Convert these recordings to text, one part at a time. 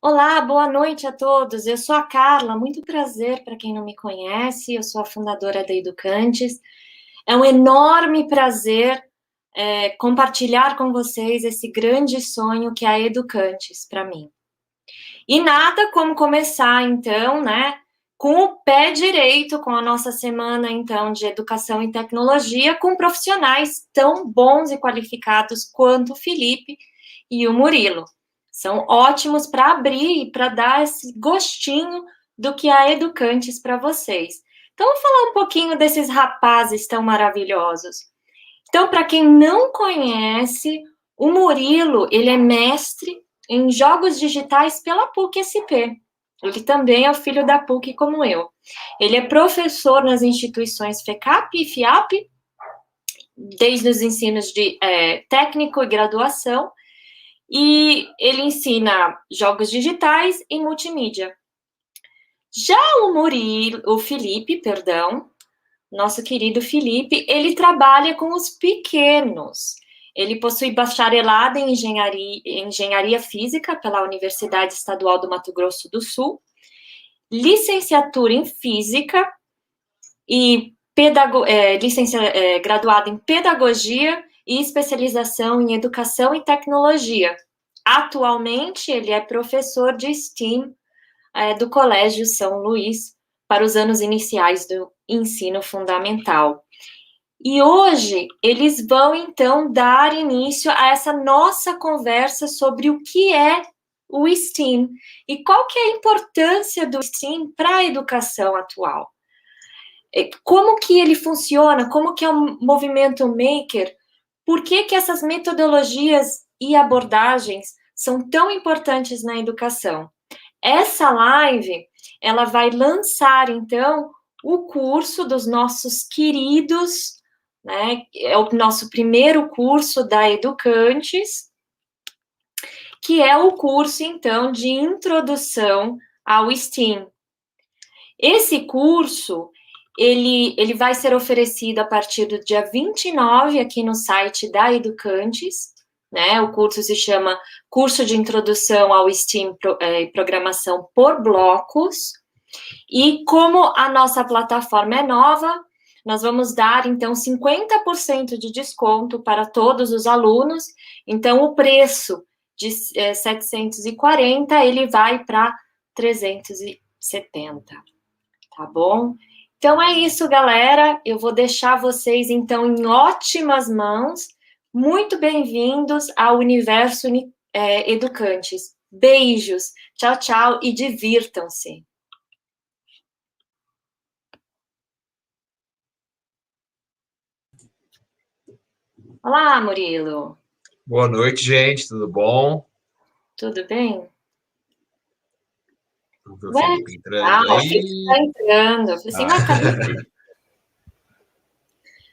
Olá, boa noite a todos. Eu sou a Carla, muito prazer para quem não me conhece. Eu sou a fundadora da Educantes. É um enorme prazer compartilhar com vocês esse grande sonho que é a Educantes para mim. E nada como começar, então, né, com o pé direito, com a nossa semana, então, de educação e tecnologia, com profissionais tão bons e qualificados quanto o Felipe e o Murilo. São ótimos para abrir e para dar esse gostinho do que a Educantes para vocês. Então, vou falar um pouquinho desses rapazes tão maravilhosos. Então, para quem não conhece, o Murilo, ele é mestre em jogos digitais pela PUC-SP. Ele também é o filho da PUC, como eu. Ele é professor nas instituições FECAP e FIAP, desde os ensinos de técnico e graduação, e ele ensina jogos digitais e multimídia. Já o Felipe, nosso querido Felipe, ele trabalha com os pequenos. Ele possui bacharelado em engenharia física pela Universidade Estadual do Mato Grosso do Sul, licenciatura em física e graduado em pedagogia e especialização em educação e tecnologia. Atualmente, ele é professor de STEAM do Colégio São Luís para os anos iniciais do ensino fundamental. E hoje eles vão, então, dar início a essa nossa conversa sobre o que é o STEAM e qual que é a importância do STEAM para a educação atual. Como que ele funciona, como que é o movimento maker, por que essas metodologias e abordagens são tão importantes na educação. Essa live, ela vai lançar, então, o curso dos nossos queridos, né? É o nosso primeiro curso da Educantes, que é o curso, então, de introdução ao STEAM. Esse curso, ele vai ser oferecido a partir do dia 29 aqui no site da Educantes, né? O curso se chama Curso de Introdução ao STEAM Programação por Blocos. E como a nossa plataforma é nova, nós vamos dar, então, 50% de desconto para todos os alunos. Então, o preço de 740, ele vai para 370, tá bom? Então, é isso, galera. Eu vou deixar vocês, então, em ótimas mãos. Muito bem-vindos ao Universo Educantes. Beijos, tchau, tchau e divirtam-se. Olá, Murilo. Boa noite, gente. Tudo bom? Tudo bem? Vamos ver o Felipe entrando aí. Está entrando. Eu falei assim, mas cadê?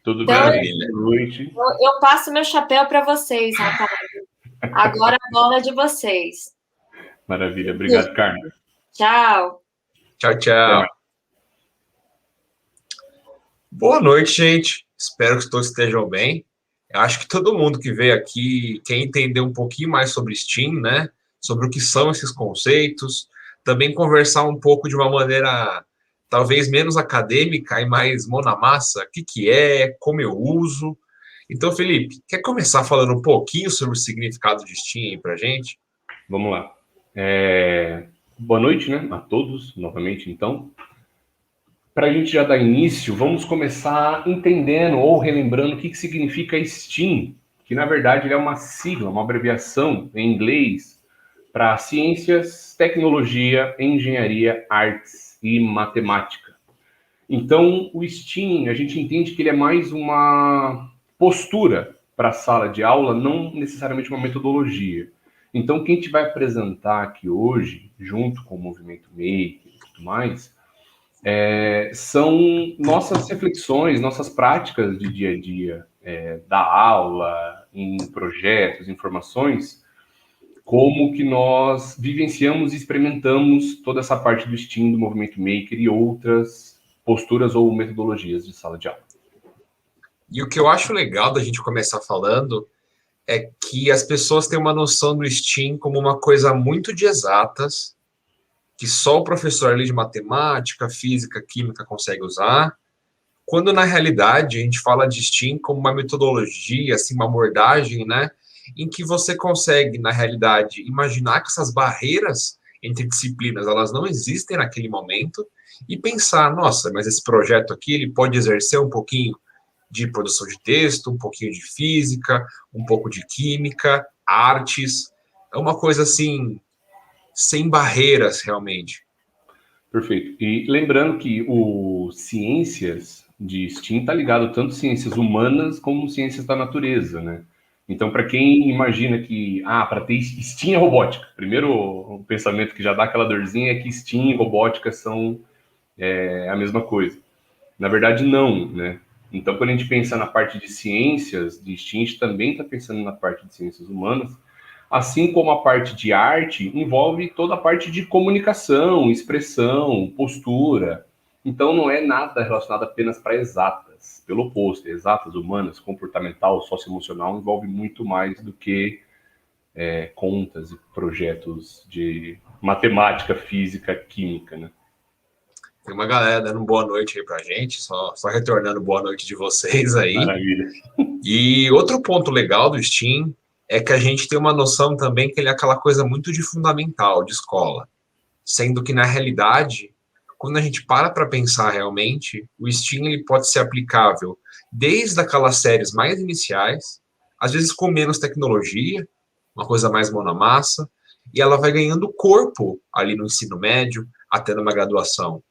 Tudo Então, bem? Boa noite. Eu passo meu chapéu para vocês, rapaz. Agora a bola é de vocês. Maravilha. Obrigado, Carmen. Tchau. Tchau, tchau. Boa noite, gente. Espero que todos estejam bem. Eu acho que todo mundo que veio aqui quer entender um pouquinho mais sobre STEAM, né? Sobre o que são esses conceitos. Também conversar um pouco de uma maneira talvez menos acadêmica e mais mão na massa. O que é, como eu uso. Então, Felipe, quer começar falando um pouquinho sobre o significado de STEAM aí pra gente? Vamos lá. Boa noite, né, a todos, novamente, então. Para a gente já dar início, vamos começar entendendo ou relembrando o que significa STEAM, que na verdade ele é uma sigla, uma abreviação em inglês para Ciências, Tecnologia, Engenharia, Artes e Matemática. Então, o STEAM, a gente entende que ele é mais uma postura para a sala de aula, não necessariamente uma metodologia. Então, quem a gente vai apresentar aqui hoje, junto com o Movimento Maker e tudo mais, são nossas reflexões, nossas práticas de dia a dia, da aula, em projetos, informações, como que nós vivenciamos e experimentamos toda essa parte do STEAM, do Movimento Maker e outras posturas ou metodologias de sala de aula. E o que eu acho legal da gente começar falando é que as pessoas têm uma noção do STEAM como uma coisa muito de exatas, que só o professor ali de matemática, física, química consegue usar, quando na realidade a gente fala de STEAM como uma metodologia, assim, uma abordagem, né, em que você consegue, na realidade, imaginar que essas barreiras entre disciplinas, elas não existem naquele momento, e pensar, nossa, mas esse projeto aqui, ele pode exercer um pouquinho de produção de texto, um pouquinho de física, um pouco de química, artes, é uma coisa assim, sem barreiras, realmente. Perfeito. E lembrando que o ciências de STEAM está ligado tanto a ciências humanas como ciências da natureza, né? Então, para quem imagina que, para ter STEAM é robótica, primeiro o pensamento que já dá aquela dorzinha é que STEAM e robótica são a mesma coisa. Na verdade, não, né? Então, quando a gente pensa na parte de ciências de STEAM, a gente também está pensando na parte de ciências humanas, assim como a parte de arte envolve toda a parte de comunicação, expressão, postura. Então, não é nada relacionado apenas para exatas. Pelo oposto, exatas, humanas, comportamental, socioemocional, envolve muito mais do que contas e projetos de matemática, física, química, né? Tem uma galera dando boa noite aí pra gente, só retornando boa noite de vocês aí. Maravilha. E outro ponto legal do STEAM é que a gente tem uma noção também que ele é aquela coisa muito de fundamental, de escola. Sendo que, na realidade, quando a gente para pensar realmente, o STEAM ele pode ser aplicável desde aquelas séries mais iniciais, às vezes com menos tecnologia, uma coisa mais mão na massa, e ela vai ganhando corpo ali no ensino médio, até numa graduação.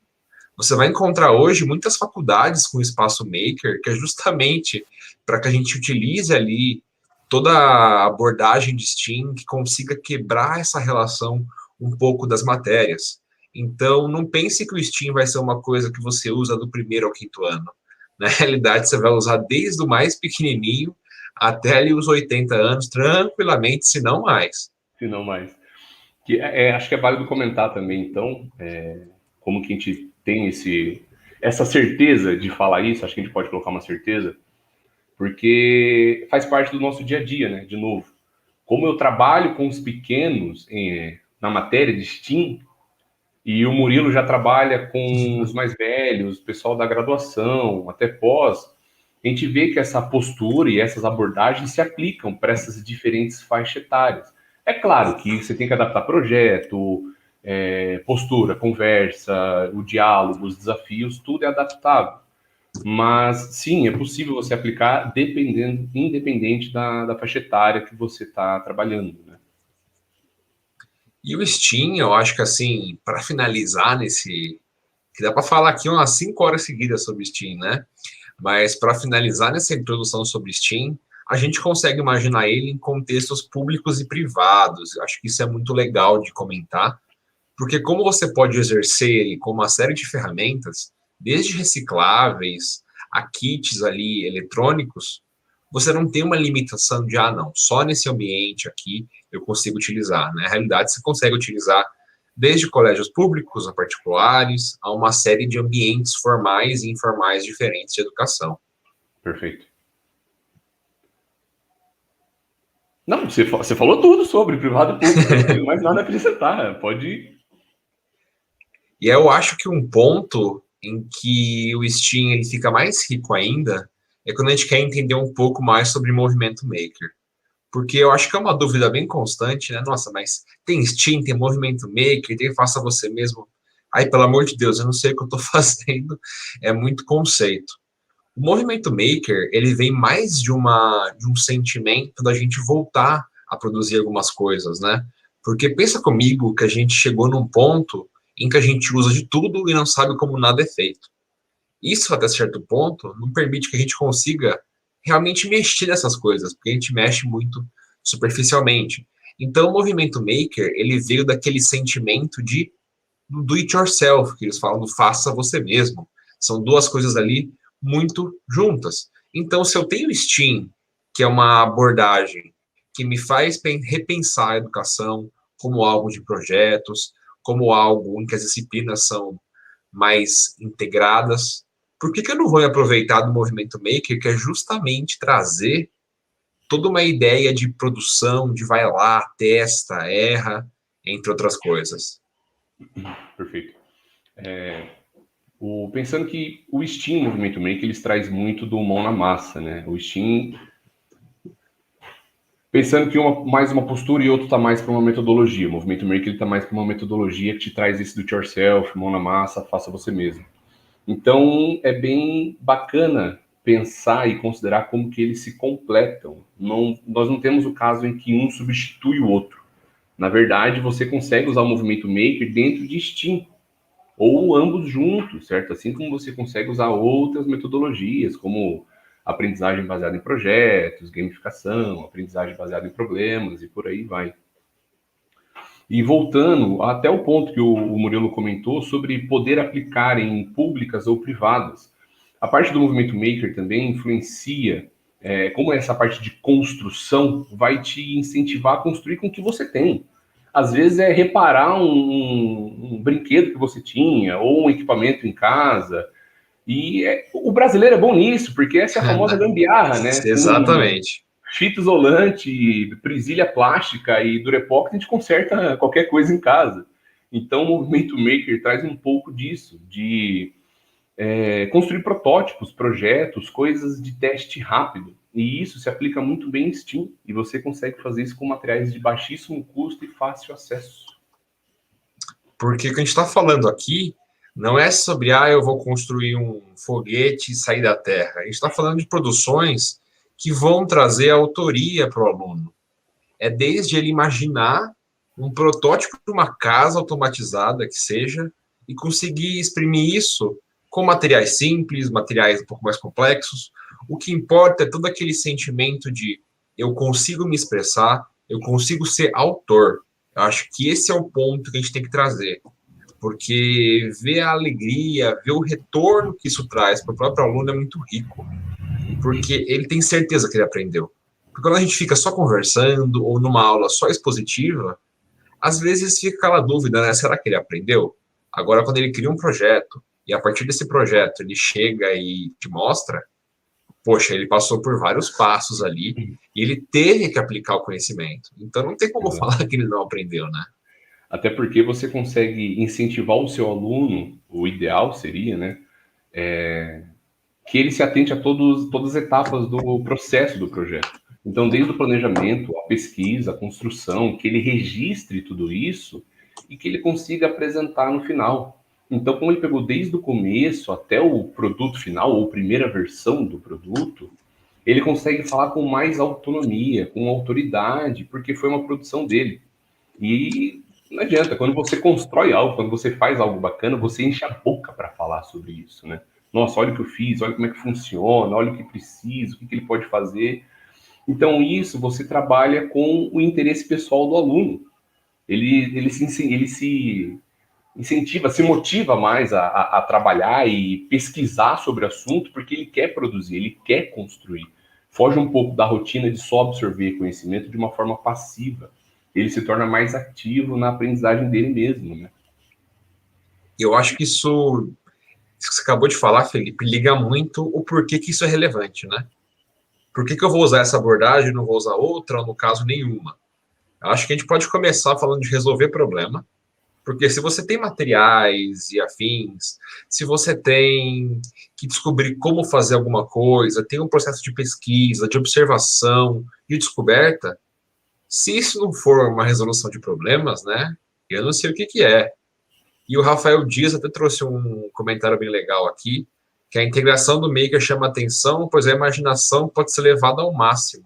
Você vai encontrar hoje muitas faculdades com espaço maker, que é justamente para que a gente utilize ali toda a abordagem de STEAM que consiga quebrar essa relação um pouco das matérias. Então, não pense que o STEAM vai ser uma coisa que você usa do primeiro ao quinto ano. Na realidade, você vai usar desde o mais pequenininho até ali os 80 anos, tranquilamente, se não mais. Se não mais. Acho que é válido comentar também, então, como que a gente tem essa certeza de falar isso, acho que a gente pode colocar uma certeza, porque faz parte do nosso dia a dia, né? De novo, como eu trabalho com os pequenos na matéria de STEAM, e o Murilo já trabalha com os mais velhos, o pessoal da graduação, até pós, a gente vê que essa postura e essas abordagens se aplicam para essas diferentes faixas etárias. É claro que você tem que adaptar projeto, postura, conversa, o diálogo, os desafios, tudo é adaptável. Mas, sim, é possível você aplicar independente da faixa etária que você está trabalhando, né? E o STEAM, eu acho que assim, para finalizar que dá para falar aqui umas 5 horas seguidas sobre STEAM, né? Mas para finalizar nessa introdução sobre STEAM, a gente consegue imaginar ele em contextos públicos e privados. Eu acho que isso é muito legal de comentar, porque como você pode exercer ele com uma série de ferramentas, desde recicláveis a kits ali eletrônicos, você não tem uma limitação de, não, só nesse ambiente aqui eu consigo utilizar. Na realidade, você consegue utilizar desde colégios públicos a particulares, a uma série de ambientes formais e informais diferentes de educação. Perfeito. Não, você falou tudo sobre privado e público, não tenho mais nada a acrescentar, pode ir. E eu acho que um ponto em que o STEAM ele fica mais rico ainda é quando a gente quer entender um pouco mais sobre movimento maker. Porque eu acho que é uma dúvida bem constante, né? Nossa, mas tem STEAM, tem movimento maker, tem faça você mesmo. Ai, pelo amor de Deus, eu não sei o que eu estou fazendo. É muito conceito. O movimento maker, ele vem mais de um sentimento da gente voltar a produzir algumas coisas, né? Porque pensa comigo que a gente chegou num ponto em que a gente usa de tudo e não sabe como nada é feito. Isso, até certo ponto, não permite que a gente consiga realmente mexer nessas coisas, porque a gente mexe muito superficialmente. Então, o movimento maker, ele veio daquele sentimento de do it yourself, que eles falam do faça você mesmo. São duas coisas ali muito juntas. Então, se eu tenho STEAM, que é uma abordagem que me faz repensar a educação como algo de projetos, como algo em que as disciplinas são mais integradas, por que eu não vou aproveitar do movimento maker, que é justamente trazer toda uma ideia de produção, de vai lá, testa, erra, entre outras coisas. Perfeito. Pensando que o Steam, o Movimento Maker, eles traz muito do mão na massa, né? O Steam, pensando que mais uma postura e outro está mais para uma metodologia. O Movimento Maker está mais para uma metodologia que te traz esse do it yourself, mão na massa, faça você mesmo. Então, é bem bacana pensar e considerar como que eles se completam. Nós não temos o caso em que um substitui o outro. Na verdade, você consegue usar o Movimento Maker dentro de Steam, ou ambos juntos, certo? Assim como você consegue usar outras metodologias, como aprendizagem baseada em projetos, gamificação, aprendizagem baseada em problemas e por aí vai. E voltando até o ponto que o Murilo comentou sobre poder aplicar em públicas ou privadas. A parte do movimento maker também influencia, como essa parte de construção vai te incentivar a construir com o que você tem. Às vezes é reparar um brinquedo que você tinha, ou um equipamento em casa. E o brasileiro é bom nisso, porque essa é a famosa gambiarra, né? Exatamente. Fita isolante, presilha plástica e Durepox, a gente conserta qualquer coisa em casa. Então, o movimento maker traz um pouco disso, de construir protótipos, projetos, coisas de teste rápido. E isso se aplica muito bem em Steam. E você consegue fazer isso com materiais de baixíssimo custo e fácil acesso. Porque o que a gente está falando aqui não é sobre, eu vou construir um foguete e sair da Terra. A gente está falando de produções que vão trazer autoria para o aluno. É desde ele imaginar um protótipo de uma casa automatizada que seja e conseguir exprimir isso com materiais simples, materiais um pouco mais complexos. O que importa é todo aquele sentimento de eu consigo me expressar, eu consigo ser autor. Eu acho que esse é o ponto que a gente tem que trazer. Porque ver a alegria, ver o retorno que isso traz para o próprio aluno é muito rico. Porque ele tem certeza que ele aprendeu. Porque quando a gente fica só conversando ou numa aula só expositiva, às vezes fica aquela dúvida, né? Será que ele aprendeu? Agora, quando ele cria um projeto e a partir desse projeto ele chega e te mostra, poxa, ele passou por vários passos ali e ele teve que aplicar o conhecimento. Então não tem como falar que ele não aprendeu, né? Até porque você consegue incentivar o seu aluno, o ideal seria, né? Que ele se atente a todas as etapas do processo do projeto. Então, desde o planejamento, a pesquisa, a construção, que ele registre tudo isso e que ele consiga apresentar no final. Então, como ele pegou desde o começo até o produto final, ou primeira versão do produto, ele consegue falar com mais autonomia, com autoridade, porque foi uma produção dele. E não adianta, quando você constrói algo, quando você faz algo bacana, você enche a boca para falar sobre isso, né? Nossa, olha o que eu fiz, olha como é que funciona, olha o que preciso, o que ele pode fazer. Então, isso você trabalha com o interesse pessoal do aluno. Ele se incentiva, se motiva mais a trabalhar e pesquisar sobre o assunto, porque ele quer produzir, ele quer construir. Foge um pouco da rotina de só absorver conhecimento de uma forma passiva. Ele se torna mais ativo na aprendizagem dele mesmo, né? Eu acho que isso que você acabou de falar, Felipe, liga muito o porquê que isso é relevante, né? Por que eu vou usar essa abordagem e não vou usar outra, ou no caso, nenhuma? Eu acho que a gente pode começar falando de resolver problema, porque se você tem materiais e afins, se você tem que descobrir como fazer alguma coisa, tem um processo de pesquisa, de observação, de descoberta, se isso não for uma resolução de problemas, né? Eu não sei o que que é. E o Rafael Dias até trouxe um comentário bem legal aqui, que a integração do Maker chama atenção, pois a imaginação pode ser levada ao máximo.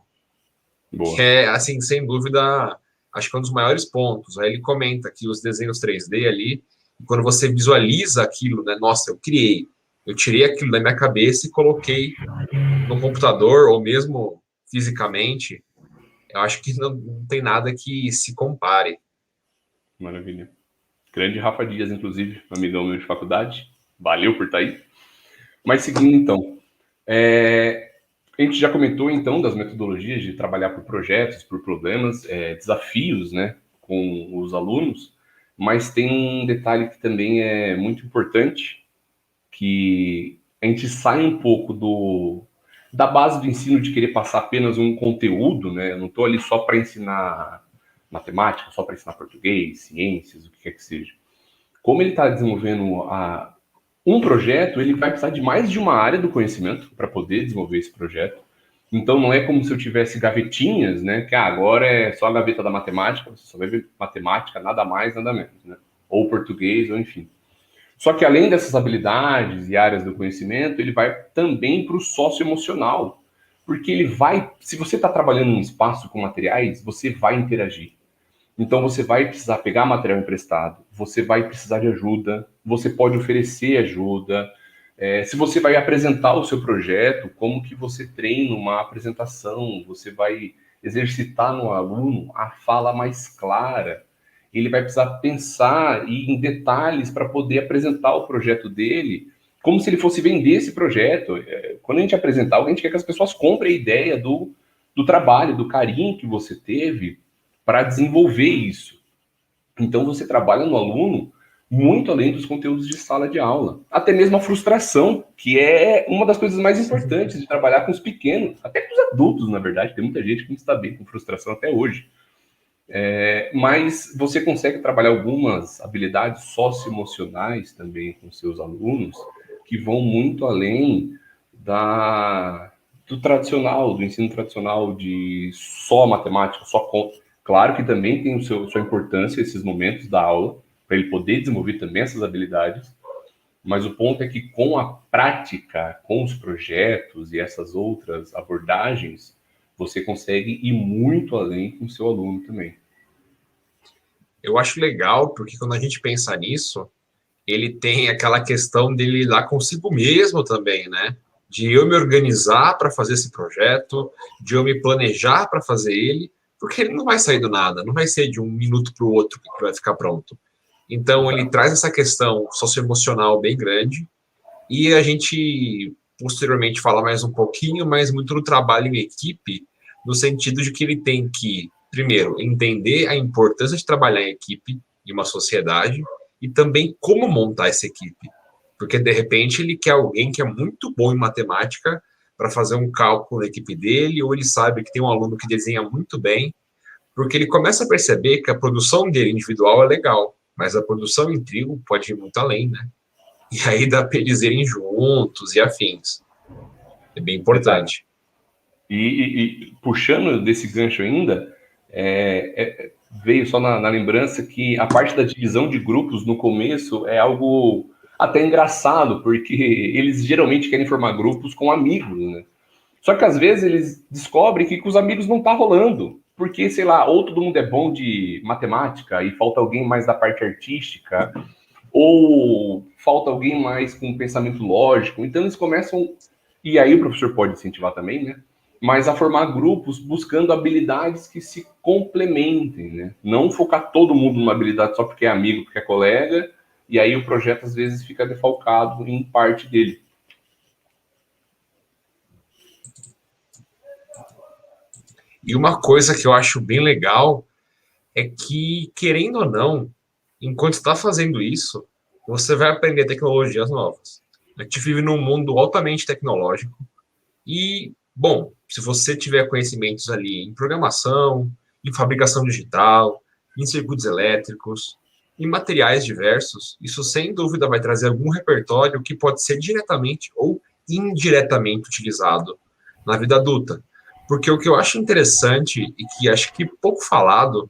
Boa. Que é, assim, sem dúvida, acho que é um dos maiores pontos. Aí ele comenta que os desenhos 3D ali, quando você visualiza aquilo, né? Nossa, eu tirei aquilo da minha cabeça e coloquei no computador, ou mesmo fisicamente, eu acho que não tem nada que se compare. Maravilha. Grande Rafa Dias, inclusive, amigão meu de faculdade. Valeu por estar aí. Mas seguindo, então. A gente já comentou, então, das metodologias de trabalhar por projetos, por problemas, desafios, né, com os alunos. Mas tem um detalhe que também é muito importante, que a gente sai um pouco da base do ensino de querer passar apenas um conteúdo, né? Eu não estou ali só para ensinar matemática, só para ensinar português, ciências, o que quer que seja. Como ele está desenvolvendo um projeto, ele vai precisar de mais de uma área do conhecimento para poder desenvolver esse projeto. Então, não é como se eu tivesse gavetinhas, né? Que agora é só a gaveta da matemática, você só vai ver matemática, nada mais, nada menos, né? Ou português, ou enfim. Só que além dessas habilidades e áreas do conhecimento, ele vai também para o socioemocional. Porque ele vai, se você está trabalhando num espaço com materiais, você vai interagir. Então você vai precisar pegar material emprestado, você vai precisar de ajuda, você pode oferecer ajuda. Se você vai apresentar o seu projeto, como que você treina uma apresentação, você vai exercitar no aluno a fala mais clara. Ele vai precisar pensar em detalhes para poder apresentar o projeto dele, como se ele fosse vender esse projeto. Quando a gente apresentar algo, a gente quer que as pessoas comprem a ideia do trabalho, do carinho que você teve para desenvolver isso. Então, você trabalha no aluno muito além dos conteúdos de sala de aula. Até mesmo a frustração, que é uma das coisas mais importantes de trabalhar com os pequenos, até com os adultos, na verdade. Tem muita gente que não está bem com frustração até hoje. Mas você consegue trabalhar algumas habilidades socioemocionais também com seus alunos, que vão muito além do tradicional, do ensino tradicional de só matemática, só conta. Claro que também tem sua importância esses momentos da aula, para ele poder desenvolver também essas habilidades, mas o ponto é que com a prática, com os projetos e essas outras abordagens, você consegue ir muito além com o seu aluno também. Eu acho legal, porque quando a gente pensa nisso, ele tem aquela questão dele lidar consigo mesmo também, né? De eu me organizar para fazer esse projeto, de eu me planejar para fazer ele, porque ele não vai sair do nada, não vai ser de um minuto para o outro que vai ficar pronto. Então, ele traz essa questão socioemocional bem grande, e a gente posteriormente fala mais um pouquinho, mas muito do trabalho em equipe, no sentido de que ele tem que, primeiro, entender a importância de trabalhar em equipe em uma sociedade e também como montar essa equipe. Porque, de repente, ele quer alguém que é muito bom em matemática para fazer um cálculo na equipe dele, ou ele sabe que tem um aluno que desenha muito bem, porque ele começa a perceber que a produção dele individual é legal, mas a produção em trio pode ir muito além, né? E aí dá para eles irem juntos e afins. É bem importante. E puxando desse gancho ainda, veio só na lembrança que a parte da divisão de grupos no começo é algo até engraçado, porque eles geralmente querem formar grupos com amigos, né? Só que às vezes eles descobrem que com os amigos não tá rolando, porque, sei lá, ou todo mundo é bom de matemática e falta alguém mais da parte artística, ou falta alguém mais com pensamento lógico. Então eles começam, e aí o professor pode incentivar também, né? Mas a formar grupos buscando habilidades que se complementem, né? Não focar todo mundo numa habilidade só porque é amigo, porque é colega, e aí o projeto às vezes fica defalcado em parte dele. E uma coisa que eu acho bem legal é que, querendo ou não, enquanto está fazendo isso, você vai aprender tecnologias novas. A gente vive num mundo altamente tecnológico e, bom, se você tiver conhecimentos ali em programação, em fabricação digital, em circuitos elétricos, em materiais diversos, isso sem dúvida vai trazer algum repertório que pode ser diretamente ou indiretamente utilizado na vida adulta. Porque o que eu acho interessante e que acho que pouco falado,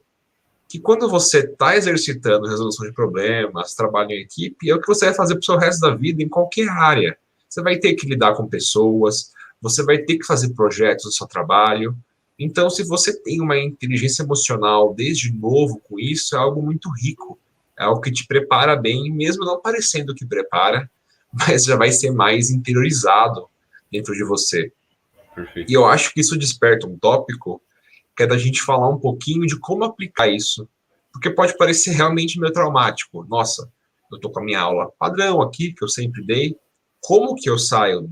que quando você está exercitando resolução de problemas, trabalho em equipe, é o que você vai fazer para o seu resto da vida em qualquer área. Você vai ter que lidar com pessoas, você vai ter que fazer projetos do seu trabalho. Então, se você tem uma inteligência emocional desde novo com isso, é algo muito rico. É algo que te prepara bem, mesmo não parecendo que prepara, mas já vai ser mais interiorizado dentro de você. Perfeito. E eu acho que isso desperta um tópico que é da gente falar um pouquinho de como aplicar isso. Porque pode parecer realmente meio traumático. Nossa, eu tô com a minha aula padrão aqui, que eu sempre dei. Como que eu saio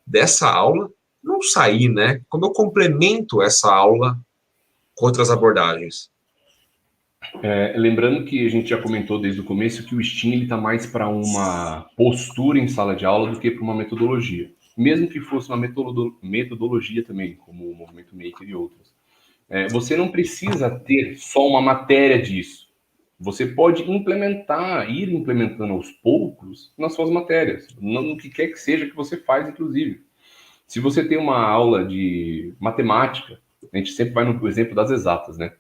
dessa aula? Não sair, né? Como eu complemento essa aula com outras abordagens? Lembrando que a gente já comentou desde o começo que o STEAM está mais para uma postura em sala de aula do que para uma metodologia. mesmo que fosse uma metodologia também, como o Movimento Maker e outros. Você não precisa ter só uma matéria disso. Você pode ir implementando aos poucos nas suas matérias, no que quer que seja que você faz, inclusive. Se você tem uma aula de matemática, a gente sempre vai no exemplo das exatas, né?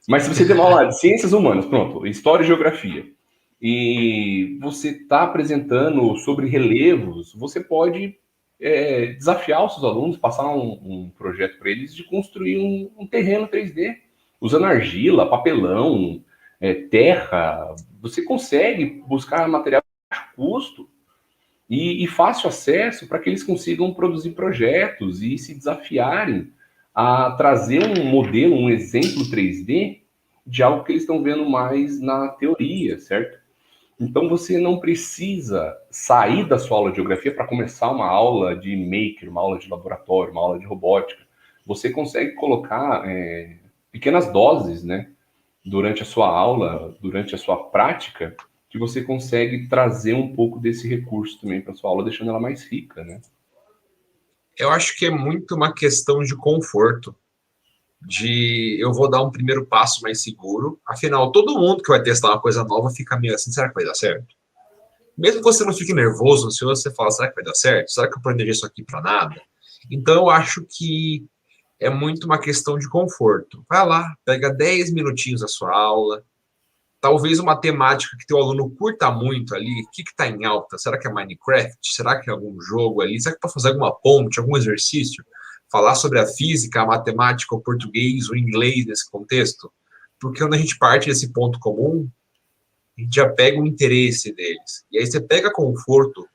Mas se você tem uma aula de ciências humanas, pronto, história e geografia, e você está apresentando sobre relevos, você pode desafiar os seus alunos, passar um projeto para eles de construir um terreno 3D, usando argila, papelão, terra. Você consegue buscar material de baixo custo e fácil acesso para que eles consigam produzir projetos e se desafiarem a trazer um modelo, um exemplo 3D de algo que eles estão vendo mais na teoria, certo? Então você não precisa sair da sua aula de geografia para começar uma aula de maker, uma aula de laboratório, uma aula de robótica. Você consegue colocar pequenas doses, né, durante a sua aula, durante a sua prática, que você consegue trazer um pouco desse recurso também para sua aula, deixando ela mais rica, né? Eu acho que é muito uma questão de conforto, eu vou dar um primeiro passo mais seguro. Afinal, todo mundo que vai testar uma coisa nova fica meio assim, será que vai dar certo? Mesmo que você não fique nervoso, ansioso, você fala, será que vai dar certo? Será que eu planejei isso aqui para nada? Então, eu acho que é muito uma questão de conforto. Vai lá, pega 10 minutinhos da sua aula, talvez uma temática que teu aluno curta muito ali, o que está em alta? Será que é Minecraft? Será que é algum jogo ali? Será que para fazer alguma ponte, algum exercício? Falar sobre a física, a matemática, o português, o inglês nesse contexto? Porque quando a gente parte desse ponto comum, a gente já pega o interesse deles. E aí você pega conforto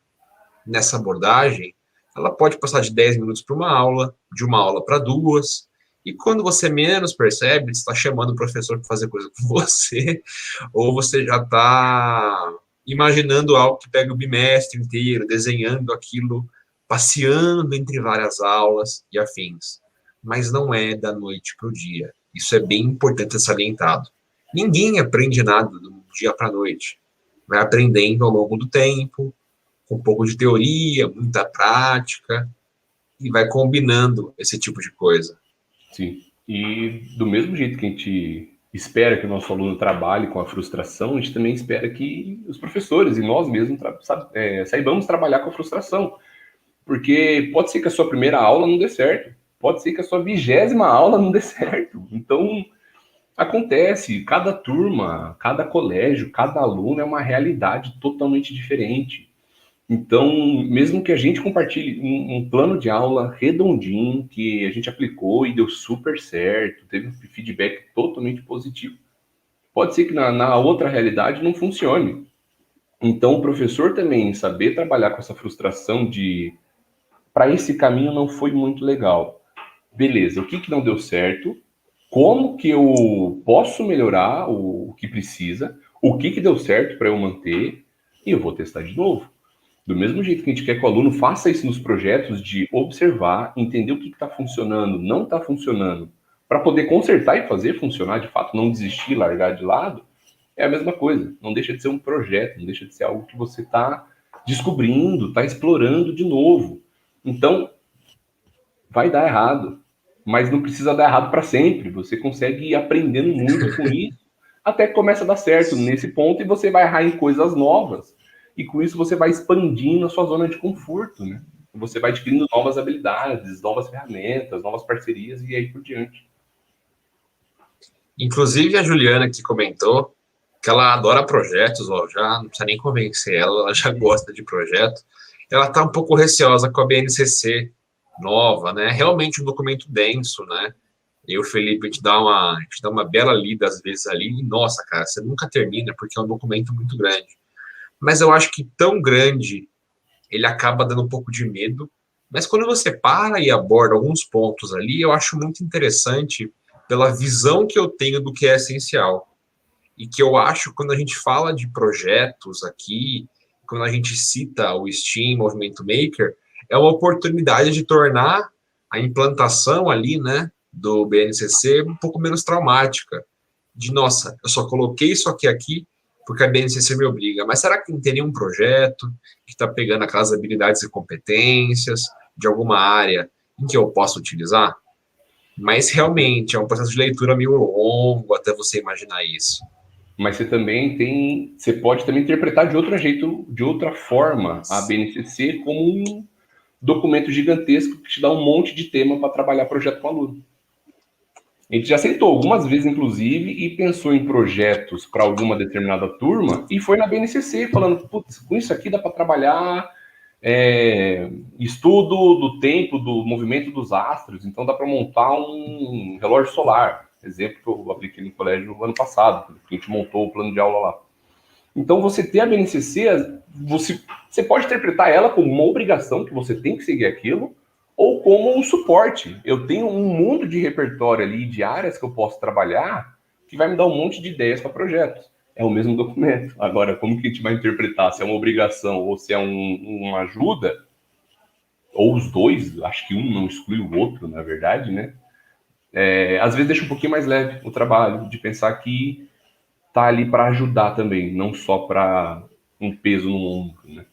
nessa abordagem, ela pode passar de 10 minutos para uma aula, de uma aula para duas, e quando você menos percebe, você está chamando o professor para fazer coisa com você, ou você já está imaginando algo que pega o bimestre inteiro, desenhando aquilo, passeando entre várias aulas e afins. Mas não é da noite para o dia. Isso é bem importante ser salientado. Ninguém aprende nada do dia para a noite. Vai aprendendo ao longo do tempo, com um pouco de teoria, muita prática, e vai combinando esse tipo de coisa. Sim, e do mesmo jeito que a gente espera que o nosso aluno trabalhe com a frustração, a gente também espera que os professores e nós mesmos saibamos trabalhar com a frustração. Porque pode ser que a sua primeira aula não dê certo, pode ser que a sua 20ª aula não dê certo. Então, acontece, cada turma, cada colégio, cada aluno é uma realidade totalmente diferente. Então, mesmo que a gente compartilhe um plano de aula redondinho, que a gente aplicou e deu super certo, teve um feedback totalmente positivo, pode ser que na outra realidade não funcione. Então, o professor também saber trabalhar com essa frustração de para esse caminho não foi muito legal. Beleza, o que não deu certo? Como que eu posso melhorar o que precisa? O que deu certo para eu manter? E eu vou testar de novo. Do mesmo jeito que a gente quer que o aluno faça isso nos projetos, de observar, entender o que está funcionando, não está funcionando, para poder consertar e fazer funcionar de fato, não desistir, largar de lado, é a mesma coisa. Não deixa de ser um projeto, não deixa de ser algo que você está descobrindo, está explorando de novo. Então, vai dar errado, mas não precisa dar errado para sempre. Você consegue ir aprendendo muito com isso, até que começa a dar certo nesse ponto e você vai errar em coisas novas. E com isso você vai expandindo a sua zona de conforto, né? Você vai adquirindo novas habilidades, novas ferramentas, novas parcerias e aí por diante. Inclusive a Juliana que comentou que ela adora projetos, ó, já não precisa nem convencer ela já gosta de projeto. Ela está um pouco receosa com a BNCC nova, né? Realmente um documento denso, né? E o Felipe, a gente dá uma bela lida às vezes ali, e nossa, cara, você nunca termina, porque é um documento muito grande. Mas eu acho que tão grande, ele acaba dando um pouco de medo. Mas quando você para e aborda alguns pontos ali, eu acho muito interessante pela visão que eu tenho do que é essencial. E que eu acho, quando a gente fala de projetos aqui, quando a gente cita o STEAM, Movimento Maker, é uma oportunidade de tornar a implantação ali, né, do BNCC um pouco menos traumática. De, nossa, eu só coloquei isso aqui porque a BNCC me obriga. Mas será que não tem nenhum projeto que está pegando aquelas habilidades e competências de alguma área em que eu possa utilizar? Mas realmente é um processo de leitura meio longo até você imaginar isso. Mas você pode também interpretar de outro jeito, de outra forma, a BNCC como um documento gigantesco que te dá um monte de tema para trabalhar projeto com aluno. A gente já sentou algumas vezes, inclusive, e pensou em projetos para alguma determinada turma e foi na BNCC falando, putz, com isso aqui dá para trabalhar estudo do tempo, do movimento dos astros, então dá para montar um relógio solar, exemplo que eu apliquei no colégio no ano passado, que a gente montou o plano de aula lá. Então, você ter a BNCC, você pode interpretar ela como uma obrigação, que você tem que seguir aquilo, ou como um suporte. Eu tenho um mundo de repertório ali, de áreas que eu posso trabalhar, que vai me dar um monte de ideias para projetos. É o mesmo documento. Agora, como que a gente vai interpretar? Se é uma obrigação ou se é uma ajuda, ou os dois, acho que um não exclui o outro, na verdade, né? Às vezes deixa um pouquinho mais leve o trabalho, de pensar que tá ali para ajudar também, não só para um peso no ombro, né?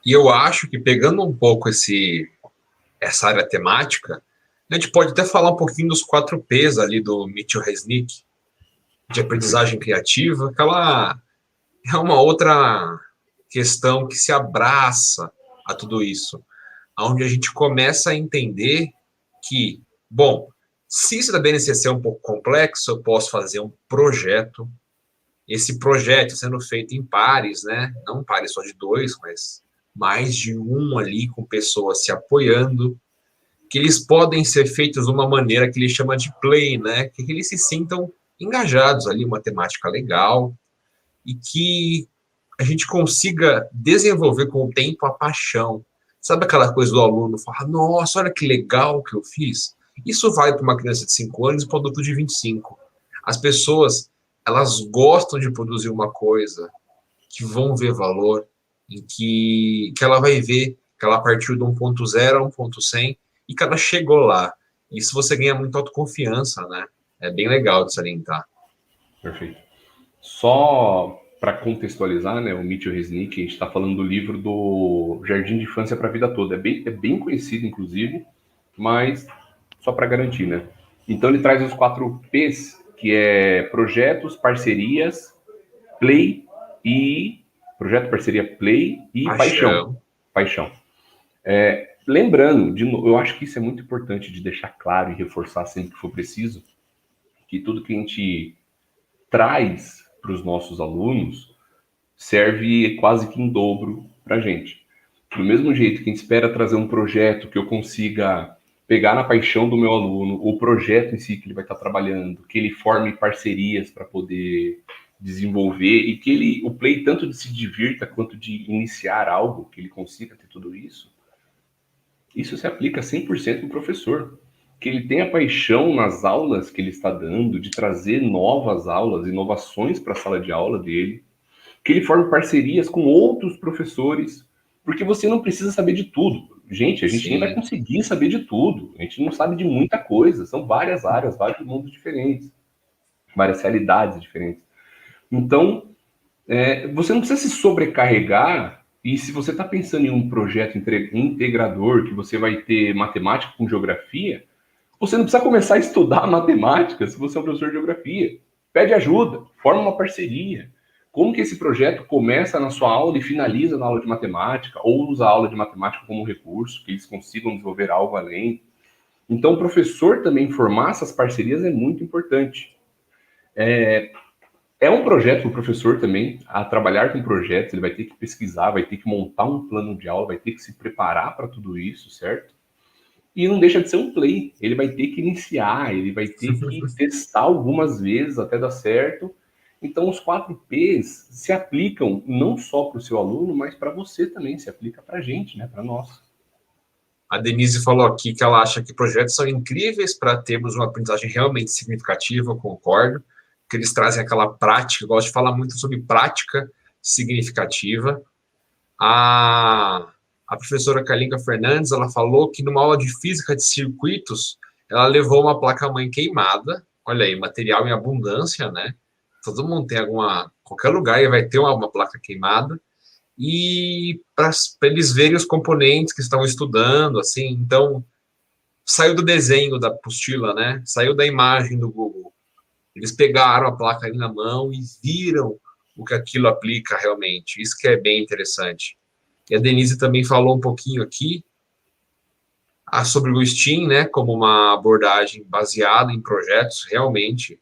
E eu acho que pegando um pouco essa área temática, a gente pode até falar um pouquinho dos 4 P's ali do Mitchell Resnick, de aprendizagem criativa, que ela é uma outra questão que se abraça a tudo isso, onde a gente começa a entender que, bom, se isso da BNCC é um pouco complexo, eu posso fazer um projeto, esse projeto sendo feito em pares, né? Não pares só de 2, mas mais de um ali, com pessoas se apoiando, que eles podem ser feitos de uma maneira que ele chama de play, né? Que eles se sintam engajados ali, uma temática legal, e que a gente consiga desenvolver com o tempo a paixão. Sabe aquela coisa do aluno falar, nossa, olha que legal que eu fiz? Isso vai para uma criança de 5 anos e para um adulto de 25. As pessoas, elas gostam de produzir uma coisa que vão ver valor, em que ela vai ver que ela partiu de 1.0 a 1.100 e que ela chegou lá. Isso você ganha muita autoconfiança, né? É bem legal de salientar. Perfeito. Só para contextualizar, né, o Mitchell Resnick, a gente está falando do livro do Jardim de Infância para a Vida Toda. É bem conhecido, inclusive, mas só para garantir, né? Então, ele traz os 4 P's, que é projetos, parcerias, play e... Projeto, parceria, play e paixão. Lembrando, eu acho que isso é muito importante de deixar claro e reforçar sempre que for preciso, que tudo que a gente traz para os nossos alunos serve quase que em dobro para a gente. Do mesmo jeito que a gente espera trazer um projeto que eu consiga pegar na paixão do meu aluno, o projeto em si que ele vai estar trabalhando, que ele forme parcerias para poder desenvolver e que o play tanto de se divirta quanto de iniciar algo, que ele consiga ter tudo isso, isso se aplica 100% no professor. Que ele tenha paixão nas aulas que ele está dando, de trazer novas aulas, inovações para a sala de aula dele, que ele forme parcerias com outros professores, porque você não precisa saber de tudo. Gente, a gente nem vai conseguir saber de tudo, a gente não sabe de muita coisa, são várias áreas, vários mundos diferentes, várias realidades diferentes. Então, você não precisa se sobrecarregar, e se você está pensando em um projeto integrador, que você vai ter matemática com geografia, você não precisa começar a estudar matemática se você é um professor de geografia. Pede ajuda, forma uma parceria. Como que esse projeto começa na sua aula e finaliza na aula de matemática, ou usa a aula de matemática como recurso, que eles consigam desenvolver algo além. Então, o professor também formar essas parcerias é muito importante. É um projeto para o professor também, a trabalhar com projetos, ele vai ter que pesquisar, vai ter que montar um plano de aula, vai ter que se preparar para tudo isso, certo? E não deixa de ser um play, ele vai ter que iniciar, ele vai ter que testar algumas vezes até dar certo. Então, os 4 P's se aplicam não só para o seu aluno, mas para você também, se aplica para a gente, né, para nós. A Denise falou aqui que ela acha que projetos são incríveis para termos uma aprendizagem realmente significativa, eu concordo, que eles trazem aquela prática, eu gosto de falar muito sobre prática significativa. A professora Kalinka Fernandes, ela falou que numa aula de física de circuitos, ela levou uma placa-mãe queimada, olha aí, material em abundância, né? todo mundo tem qualquer lugar vai ter uma placa queimada, e para eles verem os componentes que estão estudando, assim, então saiu do desenho da apostila, né? Saiu da imagem do Google. Eles pegaram a placa ali na mão e viram o que aquilo aplica realmente. Isso que é bem interessante. E a Denise também falou um pouquinho aqui sobre o STEAM, né, como uma abordagem baseada em projetos. Realmente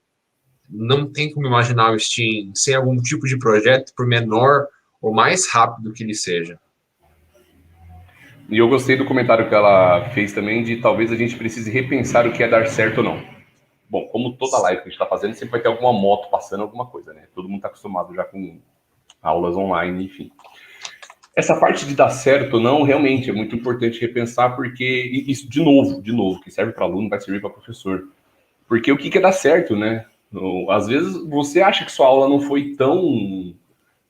não tem como imaginar o STEAM sem algum tipo de projeto, por menor ou mais rápido que ele seja. E eu gostei do comentário que ela fez também, de talvez a gente precise repensar o que é dar certo ou não. Bom, como toda live que a gente está fazendo, sempre vai ter alguma moto passando, alguma coisa, né? Todo mundo está acostumado já com aulas online, enfim. Essa parte de dar certo ou não, realmente é muito importante repensar, porque isso, de novo, que serve para aluno, vai servir para professor. Porque o que é dar certo, né? Às vezes você acha que sua aula não foi tão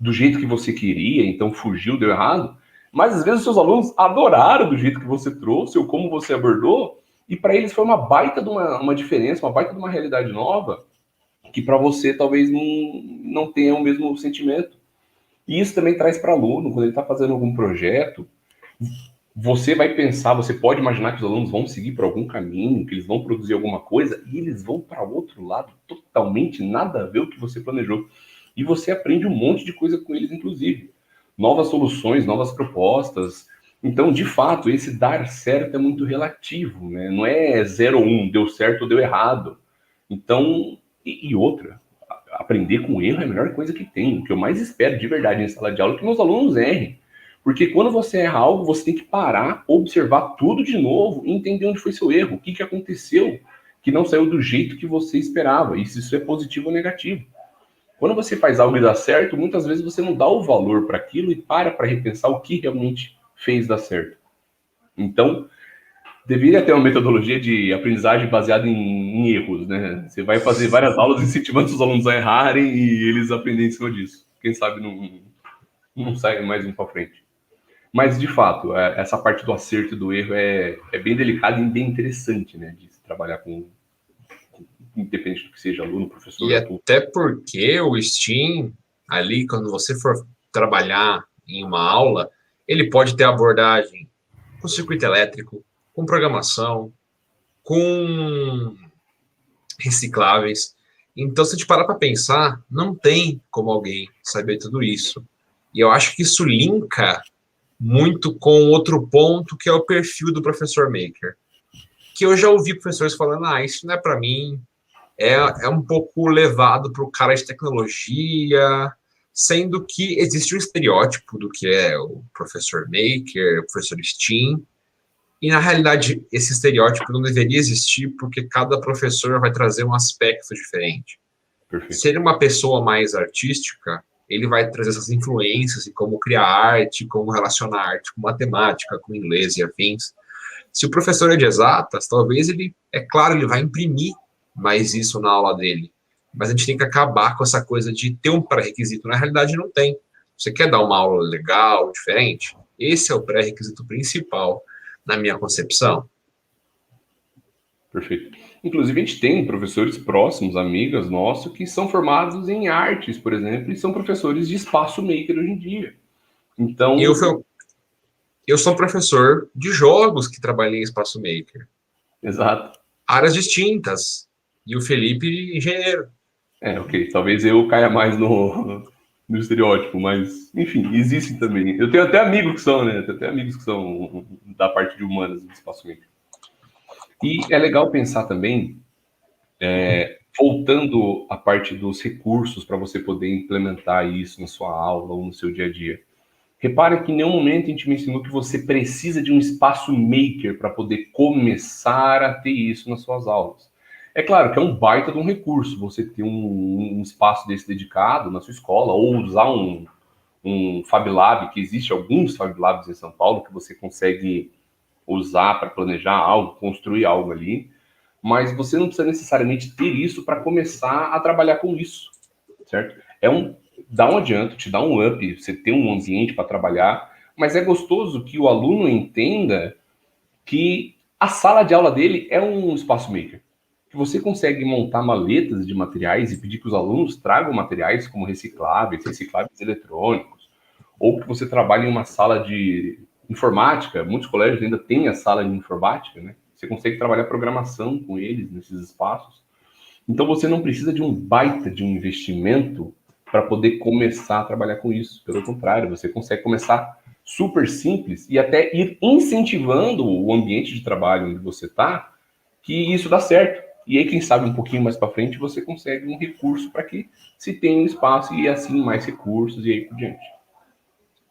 do jeito que você queria, então fugiu, deu errado, mas às vezes os seus alunos adoraram do jeito que você trouxe ou como você abordou, e para eles foi uma baita de uma diferença, uma baita de uma realidade nova, que para você talvez não tenha o mesmo sentimento. E isso também traz para aluno, quando ele está fazendo algum projeto, você vai pensar, você pode imaginar que os alunos vão seguir por algum caminho, que eles vão produzir alguma coisa, e eles vão para outro lado, totalmente nada a ver o que você planejou. E você aprende um monte de coisa com eles, inclusive. Novas soluções, novas propostas. Então, de fato, esse dar certo é muito relativo, né? Não é 0 ou 1, deu certo ou deu errado. Então, e outra, aprender com erro é a melhor coisa que tem. O que eu mais espero de verdade em sala de aula é que meus alunos errem. Porque quando você erra algo, você tem que parar, observar tudo de novo e entender onde foi seu erro, o que aconteceu que não saiu do jeito que você esperava, e se isso é positivo ou negativo. Quando você faz algo e dá certo, muitas vezes você não dá o valor para aquilo e para repensar o que realmente fez dar certo. Então, deveria ter uma metodologia de aprendizagem baseada em erros, né? Você vai fazer várias aulas incentivando os alunos a errarem e eles aprendem em cima disso. Quem sabe não sai mais um para frente. Mas, de fato, essa parte do acerto e do erro é bem delicada e bem interessante, né? De se trabalhar independente do que seja aluno, professor. E até porque o STEAM, ali, quando você for trabalhar em uma aula, ele pode ter abordagem com circuito elétrico, com programação, com recicláveis. Então, se a gente parar para pensar, não tem como alguém saber tudo isso. E eu acho que isso linka muito com outro ponto, que é o perfil do professor maker. Que eu já ouvi professores falando, isso não é para mim, é um pouco levado para o cara de tecnologia, sendo que existe um estereótipo do que é o professor maker, o professor STEAM, e na realidade esse estereótipo não deveria existir, porque cada professor vai trazer um aspecto diferente. Perfeito. Se ele é uma pessoa mais artística, ele vai trazer essas influências e como criar arte, como relacionar arte com matemática, com inglês e afins. Se o professor é de exatas, talvez ele, é claro, ele vai imprimir mais isso na aula dele. Mas a gente tem que acabar com essa coisa de ter um pré-requisito. Na realidade, não tem. Você quer dar uma aula legal, diferente? Esse é o pré-requisito principal, na minha concepção. Perfeito. Inclusive, a gente tem professores próximos, amigas nossos, que são formados em artes, por exemplo, e são professores de espaço maker hoje em dia. Então, eu sou professor de jogos que trabalhei em espaço maker. Exato. Áreas distintas. E o Felipe, engenheiro. Ok. Talvez eu caia mais no estereótipo, mas, enfim, existem também. Eu tenho até amigos que são, né? Tenho até amigos que são da parte de humanas do espaço maker. E é legal pensar também, voltando à parte dos recursos para você poder implementar isso na sua aula ou no seu dia a dia. Repare que em nenhum momento a gente me ensinou que você precisa de um espaço maker para poder começar a ter isso nas suas aulas. É claro que é um baita de um recurso você ter um espaço desse dedicado na sua escola, ou usar um Fab Lab, que existe alguns Fab Labs em São Paulo, que você consegue usar para planejar algo, construir algo ali, mas você não precisa necessariamente ter isso para começar a trabalhar com isso, certo? Dá um adianto, te dá um up, você tem um ambiente para trabalhar, mas é gostoso que o aluno entenda que a sala de aula dele é um espaço maker. que você consegue montar maletas de materiais e pedir que os alunos tragam materiais como recicláveis eletrônicos, ou que você trabalhe em uma sala de informática. Muitos colégios ainda têm a sala de informática, né? Você consegue trabalhar programação com eles nesses espaços. Então, você não precisa de um baita de um investimento para poder começar a trabalhar com isso. Pelo contrário, você consegue começar super simples e até ir incentivando o ambiente de trabalho onde você está, que isso dá certo. E aí, quem sabe, um pouquinho mais para frente, você consegue um recurso para que se tenha um espaço e assim mais recursos e aí por diante.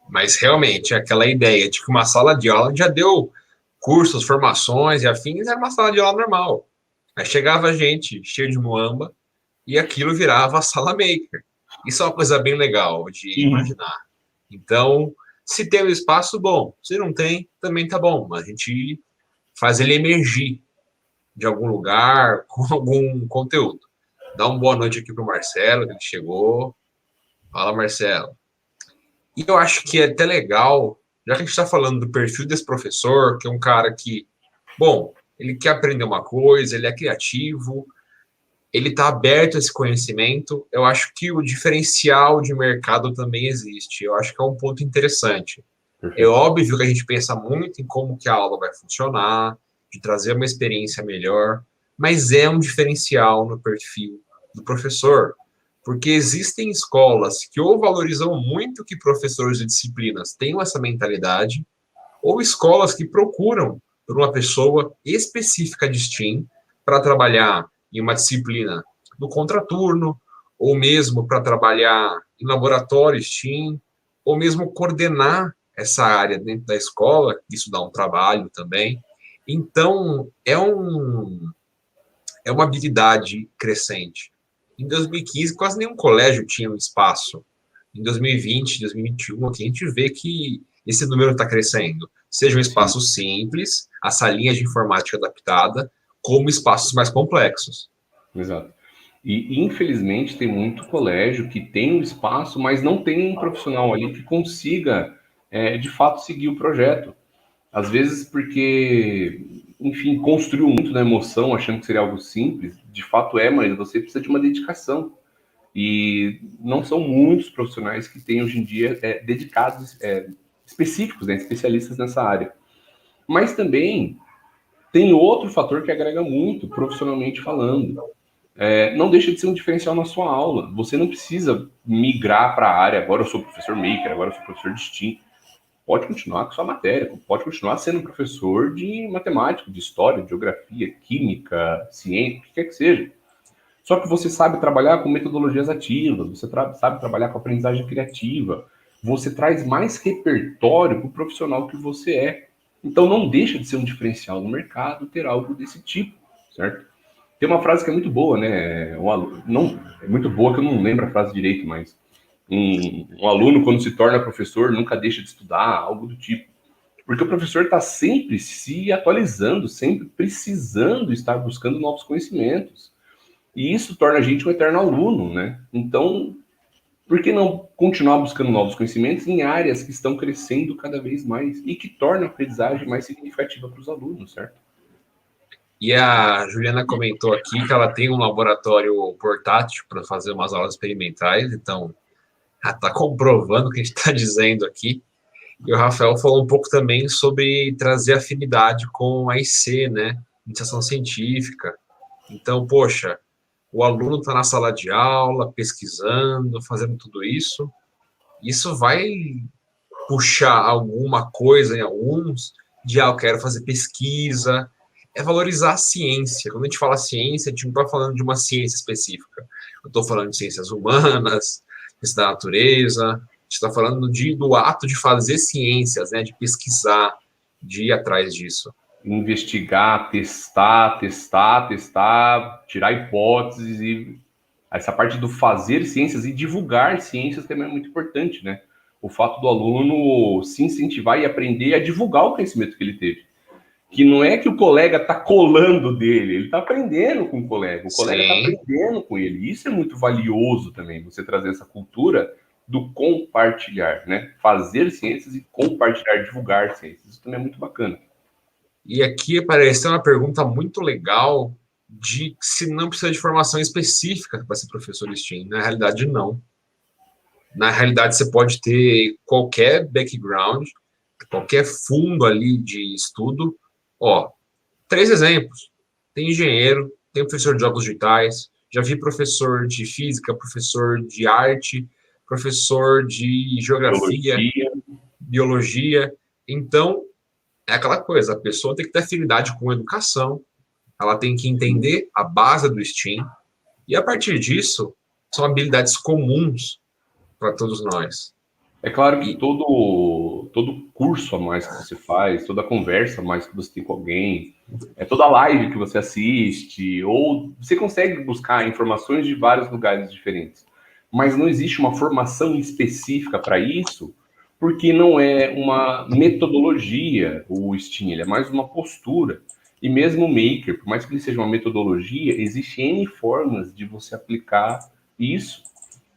Mas realmente, aquela ideia de que uma sala de aula já deu cursos, formações e afins, era uma sala de aula normal. Aí chegava gente cheia de muamba e aquilo virava a sala maker. Isso é uma coisa bem legal de imaginar. Então, se tem o espaço, bom. Se não tem, também tá bom. Mas a gente faz ele emergir de algum lugar, com algum conteúdo. Dá uma boa noite aqui pro Marcelo, que ele chegou. Fala, Marcelo. E eu acho que é até legal, já que a gente está falando do perfil desse professor, que é um cara que, bom, ele quer aprender uma coisa, ele é criativo, ele está aberto a esse conhecimento. Eu acho que o diferencial de mercado também existe. Eu acho que é um ponto interessante. É óbvio que a gente pensa muito em como que a aula vai funcionar, de trazer uma experiência melhor, mas é um diferencial no perfil do professor, porque existem escolas que ou valorizam muito que professores de disciplinas tenham essa mentalidade, ou escolas que procuram por uma pessoa específica de STEAM para trabalhar em uma disciplina no contraturno, ou mesmo para trabalhar em laboratório STEAM, ou mesmo coordenar essa área dentro da escola, isso dá um trabalho também. Então, é uma habilidade crescente. Em 2015, quase nenhum colégio tinha um espaço. Em 2020, 2021, aqui a gente vê que esse número está crescendo. Seja um espaço simples, a salinha de informática adaptada, como espaços mais complexos. Exato. E, infelizmente, tem muito colégio que tem um espaço, mas não tem um profissional ali que consiga, de fato, seguir o projeto. Às vezes porque, enfim, construiu muito na emoção, achando que seria algo simples. De fato é, mas você precisa de uma dedicação. E não são muitos profissionais que têm hoje em dia dedicados, específicos, né, especialistas nessa área. Mas também tem outro fator que agrega muito, profissionalmente falando. Não deixa de ser um diferencial na sua aula. Você não precisa migrar para a área, agora eu sou professor maker, agora eu sou professor de STEAM. Pode continuar com sua matéria, pode continuar sendo professor de matemática, de história, de geografia, química, ciência, o que quer que seja. Só que você sabe trabalhar com metodologias ativas, você sabe trabalhar com aprendizagem criativa, você traz mais repertório para o profissional que você é. Então não deixa de ser um diferencial no mercado ter algo desse tipo, certo? Tem uma frase que é muito boa, né? Não, é muito boa que eu não lembro a frase direito, mas um aluno, quando se torna professor, nunca deixa de estudar, algo do tipo. Porque o professor está sempre se atualizando, sempre precisando estar buscando novos conhecimentos. E isso torna a gente um eterno aluno, né? Então, por que não continuar buscando novos conhecimentos em áreas que estão crescendo cada vez mais e que tornam a aprendizagem mais significativa para os alunos, certo? E a Juliana comentou aqui que ela tem um laboratório portátil para fazer umas aulas experimentais, então ela está comprovando o que a gente está dizendo aqui. E o Rafael falou um pouco também sobre trazer afinidade com a IC, né? Iniciação científica. Então, poxa, o aluno está na sala de aula, pesquisando, fazendo tudo isso. Isso vai puxar alguma coisa em alguns, de eu quero fazer pesquisa, é valorizar a ciência. Quando a gente fala ciência, a gente não está falando de uma ciência específica. Eu estou falando de ciências humanas, ciência da natureza, a gente está falando do ato de fazer ciências, né, de pesquisar, de ir atrás disso. Investigar, testar, tirar hipóteses e essa parte do fazer ciências e divulgar ciências também é muito importante, né? O fato do aluno se incentivar e aprender a divulgar o conhecimento que ele teve. Que não é que o colega está colando dele, ele está aprendendo com o colega está aprendendo com ele. Isso é muito valioso também, você trazer essa cultura do compartilhar, né? Fazer ciências e compartilhar, divulgar ciências. Isso também é muito bacana. E aqui apareceu uma pergunta muito legal de se não precisa de formação específica para ser professor STEAM. Na realidade, não. Na realidade, você pode ter qualquer background, qualquer fundo ali de estudo. Ó, 3 exemplos. Tem engenheiro, tem professor de jogos digitais, já vi professor de física, professor de arte, professor de geografia, biologia. Então, é aquela coisa, a pessoa tem que ter afinidade com educação, ela tem que entender a base do STEAM, e a partir disso, são habilidades comuns para todos nós. É claro que todo curso a mais que você faz, toda conversa a mais que você tem com alguém, toda live que você assiste, ou você consegue buscar informações de vários lugares diferentes. Mas não existe uma formação específica para isso, porque não é uma metodologia o STEAM, ele é mais uma postura. E mesmo o Maker, por mais que ele seja uma metodologia, existem N formas de você aplicar isso.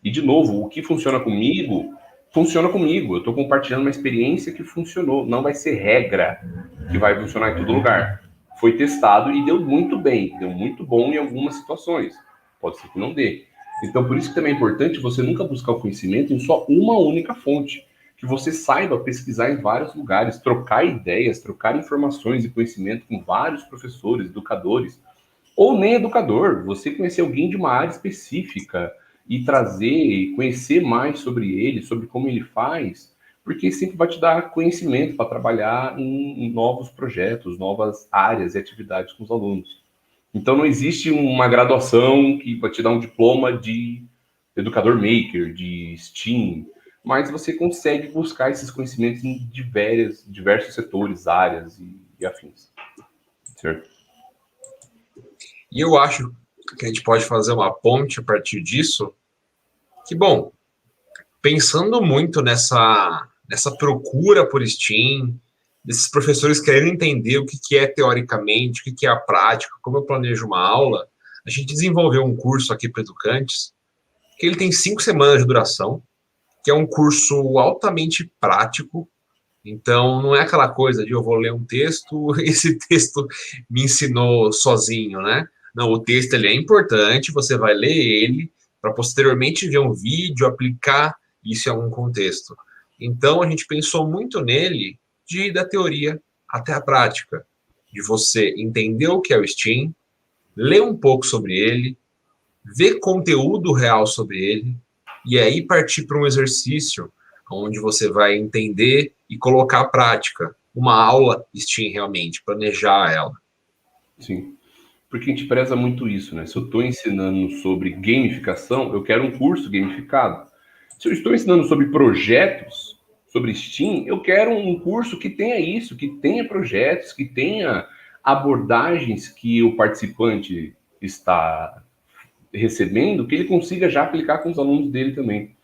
E, de novo, o que funciona comigo. Eu estou compartilhando uma experiência que funcionou. Não vai ser regra que vai funcionar em todo lugar. Foi testado e deu muito bem. Deu muito bom em algumas situações. Pode ser que não dê. Então, por isso que também é importante você nunca buscar o conhecimento em só uma única fonte. Que você saiba pesquisar em vários lugares, trocar ideias, trocar informações e conhecimento com vários professores, educadores. Ou nem educador. Você conhecer alguém de uma área específica e trazer e conhecer mais sobre ele, sobre como ele faz, porque sempre vai te dar conhecimento para trabalhar em novos projetos, novas áreas e atividades com os alunos. Então não existe uma graduação que vai te dar um diploma de educador maker, de STEAM, mas você consegue buscar esses conhecimentos em diversos setores, áreas e afins. Certo? E eu acho que a gente pode fazer uma ponte a partir disso, que, bom, pensando muito nessa procura por STEAM, desses professores querendo entender o que é teoricamente, o que é a prática, como eu planejo uma aula, a gente desenvolveu um curso aqui para educantes, que ele tem 5 semanas de duração, que é um curso altamente prático. Então, não é aquela coisa de eu vou ler um texto, esse texto me ensinou sozinho, né? Não, o texto ele é importante, você vai ler ele, para posteriormente ver um vídeo, aplicar isso em algum contexto. Então, a gente pensou muito nele de ir da teoria até a prática, de você entender o que é o STEAM, ler um pouco sobre ele, ver conteúdo real sobre ele, e aí partir para um exercício onde você vai entender e colocar à prática uma aula STEAM realmente, planejar ela. Sim. Porque a gente preza muito isso, né? Se eu estou ensinando sobre gamificação, eu quero um curso gamificado. Se eu estou ensinando sobre projetos, sobre STEAM, eu quero um curso que tenha isso, que tenha projetos, que tenha abordagens que o participante está recebendo, que ele consiga já aplicar com os alunos dele também.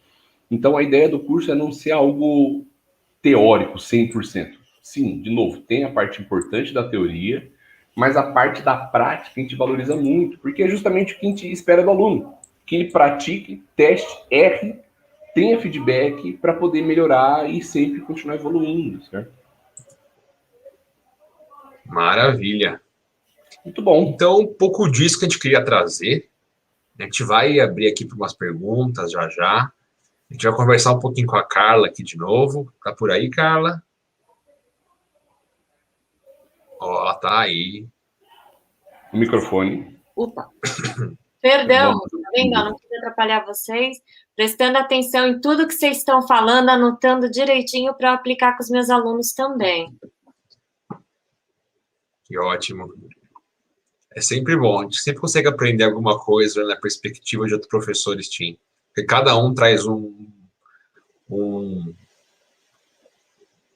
Então, a ideia do curso é não ser algo teórico, 100%. Sim, de novo, tem a parte importante da teoria, mas a parte da prática a gente valoriza muito, porque é justamente o que a gente espera do aluno, que ele pratique, teste, erre, tenha feedback para poder melhorar e sempre continuar evoluindo, certo? Maravilha. Muito bom. Então, um pouco disso que a gente queria trazer. A gente vai abrir aqui para umas perguntas já já. A gente vai conversar um pouquinho com a Carla aqui de novo. Tá por aí, Carla? Ó, ela tá aí. O microfone. Opa. Perdão, tá vendo? Eu não queria atrapalhar vocês. Prestando atenção em tudo que vocês estão falando, anotando direitinho para aplicar com os meus alunos também. Que ótimo. É sempre bom. A gente sempre consegue aprender alguma coisa na perspectiva de outros professores, Tim. Porque cada um traz como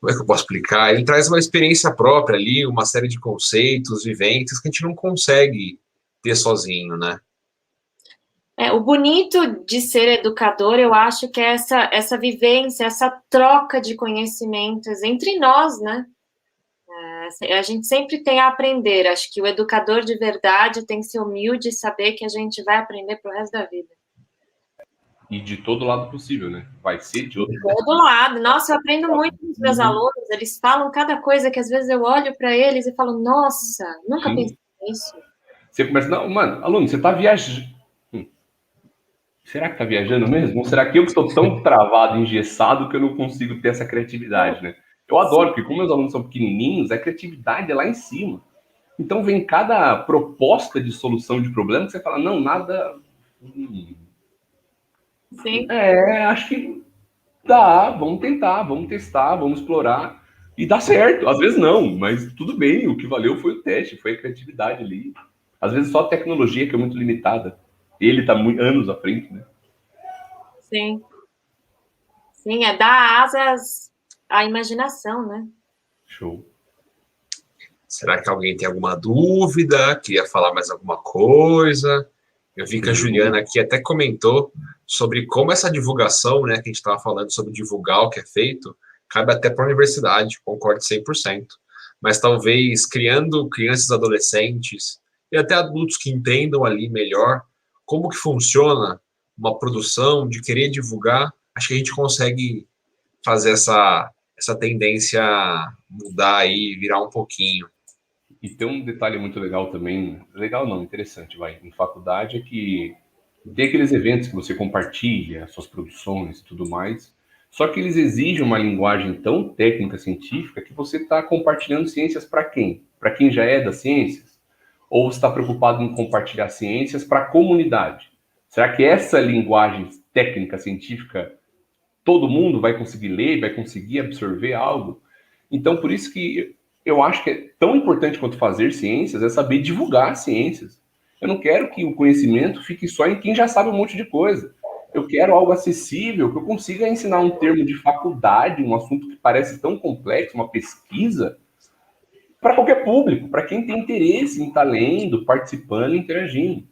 é que eu posso explicar? Ele traz uma experiência própria ali, uma série de conceitos, vivências que a gente não consegue ter sozinho, né? O bonito de ser educador, eu acho que é essa vivência, essa troca de conhecimentos entre nós, né? A gente sempre tem a aprender. Acho que o educador de verdade tem que ser humilde e saber que a gente vai aprender pro resto da vida. E de todo lado possível, né? Vai ser de outro. De todo lado. Nossa, eu aprendo muito com os meus alunos. Eles falam cada coisa que às vezes eu olho para eles e falo, nossa, nunca pensei nisso. Você começa, não, mano, aluno, você tá viajando. Será que tá viajando mesmo? Ou será que eu estou tão travado, engessado, que eu não consigo ter essa criatividade, né? Eu adoro, porque como meus alunos são pequenininhos, a criatividade é lá em cima. Então vem cada proposta de solução de problema que você fala, não, nada... Sim. Acho que dá, vamos tentar, vamos testar, vamos explorar. E dá certo. Às vezes não, mas tudo bem. O que valeu foi o teste, foi a criatividade ali. Às vezes só a tecnologia que é muito limitada. Ele está anos à frente, né? Sim. Sim, é dar asas à imaginação, né? Show. Será que alguém tem alguma dúvida? Queria falar mais alguma coisa? Eu vi que a Juliana aqui até comentou sobre como essa divulgação, né, que a gente estava falando sobre divulgar o que é feito, cabe até para a universidade, concordo 100%. Mas talvez criando crianças e adolescentes e até adultos que entendam ali melhor como que funciona uma produção, de querer divulgar, acho que a gente consegue fazer essa tendência mudar aí, virar um pouquinho. E tem um detalhe muito legal também, legal não, interessante, em faculdade, é que tem aqueles eventos que você compartilha, suas produções e tudo mais, só que eles exigem uma linguagem tão técnica, científica, que você está compartilhando ciências para quem? Para quem já é das ciências? Ou você está preocupado em compartilhar ciências para a comunidade? Será que essa linguagem técnica, científica, todo mundo vai conseguir ler, vai conseguir absorver algo? Então, por isso que eu acho que é tão importante quanto fazer ciências é saber divulgar ciências. Eu não quero que o conhecimento fique só em quem já sabe um monte de coisa. Eu quero algo acessível, que eu consiga ensinar um termo de faculdade, um assunto que parece tão complexo, uma pesquisa, para qualquer público, para quem tem interesse em estar lendo, participando, interagindo.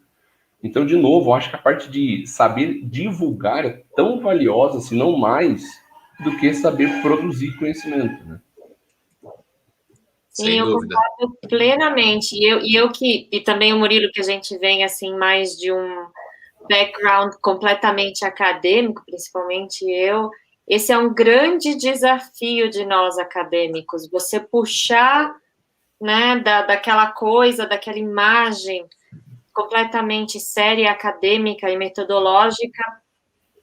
Então, de novo, eu acho que a parte de saber divulgar é tão valiosa, se não mais, do que saber produzir conhecimento, né? Sim, eu concordo plenamente. E também o Murilo, que a gente vem assim mais de um background completamente acadêmico, principalmente eu. Esse é um grande desafio de nós acadêmicos, você puxar, né, daquela coisa, daquela imagem completamente séria, acadêmica e metodológica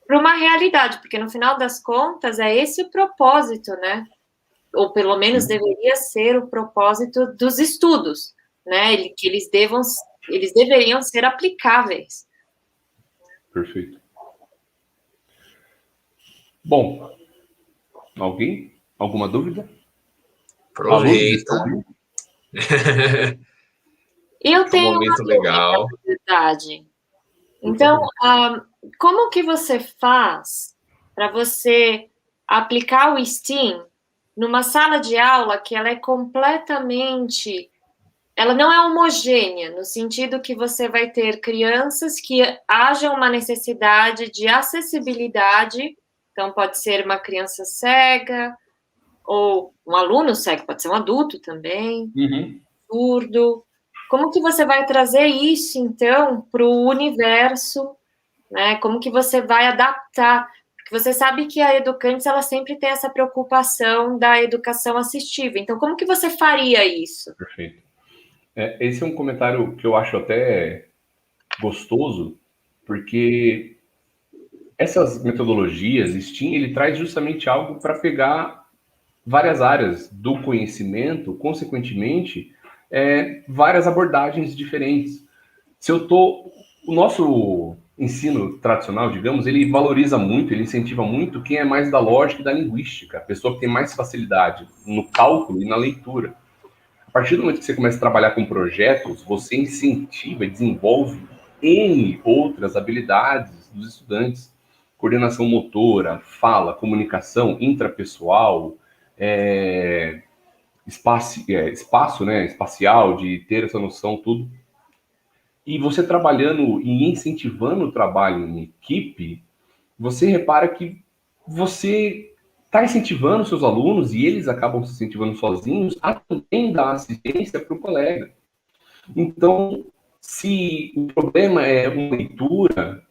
para uma realidade, porque no final das contas é esse o propósito, né? Ou pelo menos deveria ser o propósito dos estudos, né? Que eles deveriam ser aplicáveis. Perfeito. Bom, alguém? Alguma dúvida? Aproveita. Eu tenho uma legal. curiosidade. Então, como que você faz para você aplicar o STEAM numa sala de aula que ela é completamente... Ela não é homogênea, no sentido que você vai ter crianças que haja uma necessidade de acessibilidade, então pode ser uma criança cega, ou um aluno cego, pode ser um adulto também, surdo. Como que você vai trazer isso, então, para o universo, né? Como que você vai adaptar? Porque você sabe que a Educantes, ela sempre tem essa preocupação da educação assistiva. Então, como que você faria isso? Perfeito. Esse é um comentário que eu acho até gostoso, porque essas metodologias, STEAM, ele traz justamente algo para pegar várias áreas do conhecimento, consequentemente, várias abordagens diferentes. O nosso ensino tradicional, digamos, ele valoriza muito, ele incentiva muito quem é mais da lógica e da linguística, a pessoa que tem mais facilidade no cálculo e na leitura. A partir do momento que você começa a trabalhar com projetos, você incentiva e desenvolve N outras habilidades dos estudantes. Coordenação motora, fala, comunicação intrapessoal, espaço, né, espacial, de ter essa noção, tudo. E você trabalhando e incentivando o trabalho em equipe, você repara que você está incentivando seus alunos e eles acabam se incentivando sozinhos a também dar assistência para o colega. Então, se o problema é uma leitura,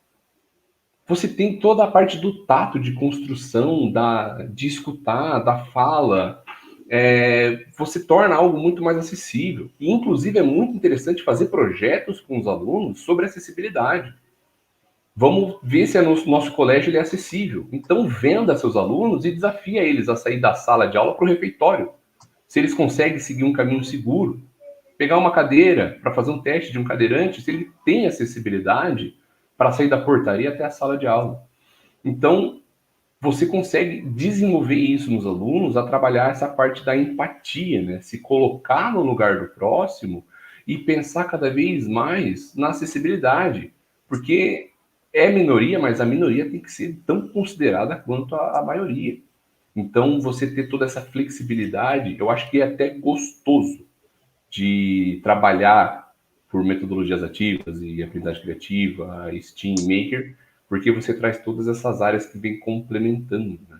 você tem toda a parte do tato de construção, de escutar, da fala, você torna algo muito mais acessível. E, inclusive, é muito interessante fazer projetos com os alunos sobre acessibilidade. Vamos ver se nosso colégio ele é acessível. Então, venda seus alunos e desafia eles a sair da sala de aula para o refeitório. Se eles conseguem seguir um caminho seguro, pegar uma cadeira para fazer um teste de um cadeirante, se ele tem acessibilidade para sair da portaria até a sala de aula. Então, você consegue desenvolver isso nos alunos a trabalhar essa parte da empatia, né? Se colocar no lugar do próximo e pensar cada vez mais na acessibilidade. Porque é minoria, mas a minoria tem que ser tão considerada quanto a maioria. Então, você ter toda essa flexibilidade, eu acho que é até gostoso de trabalhar por metodologias ativas e aprendizagem criativa, Steam Maker, porque você traz todas essas áreas que vem complementando, né?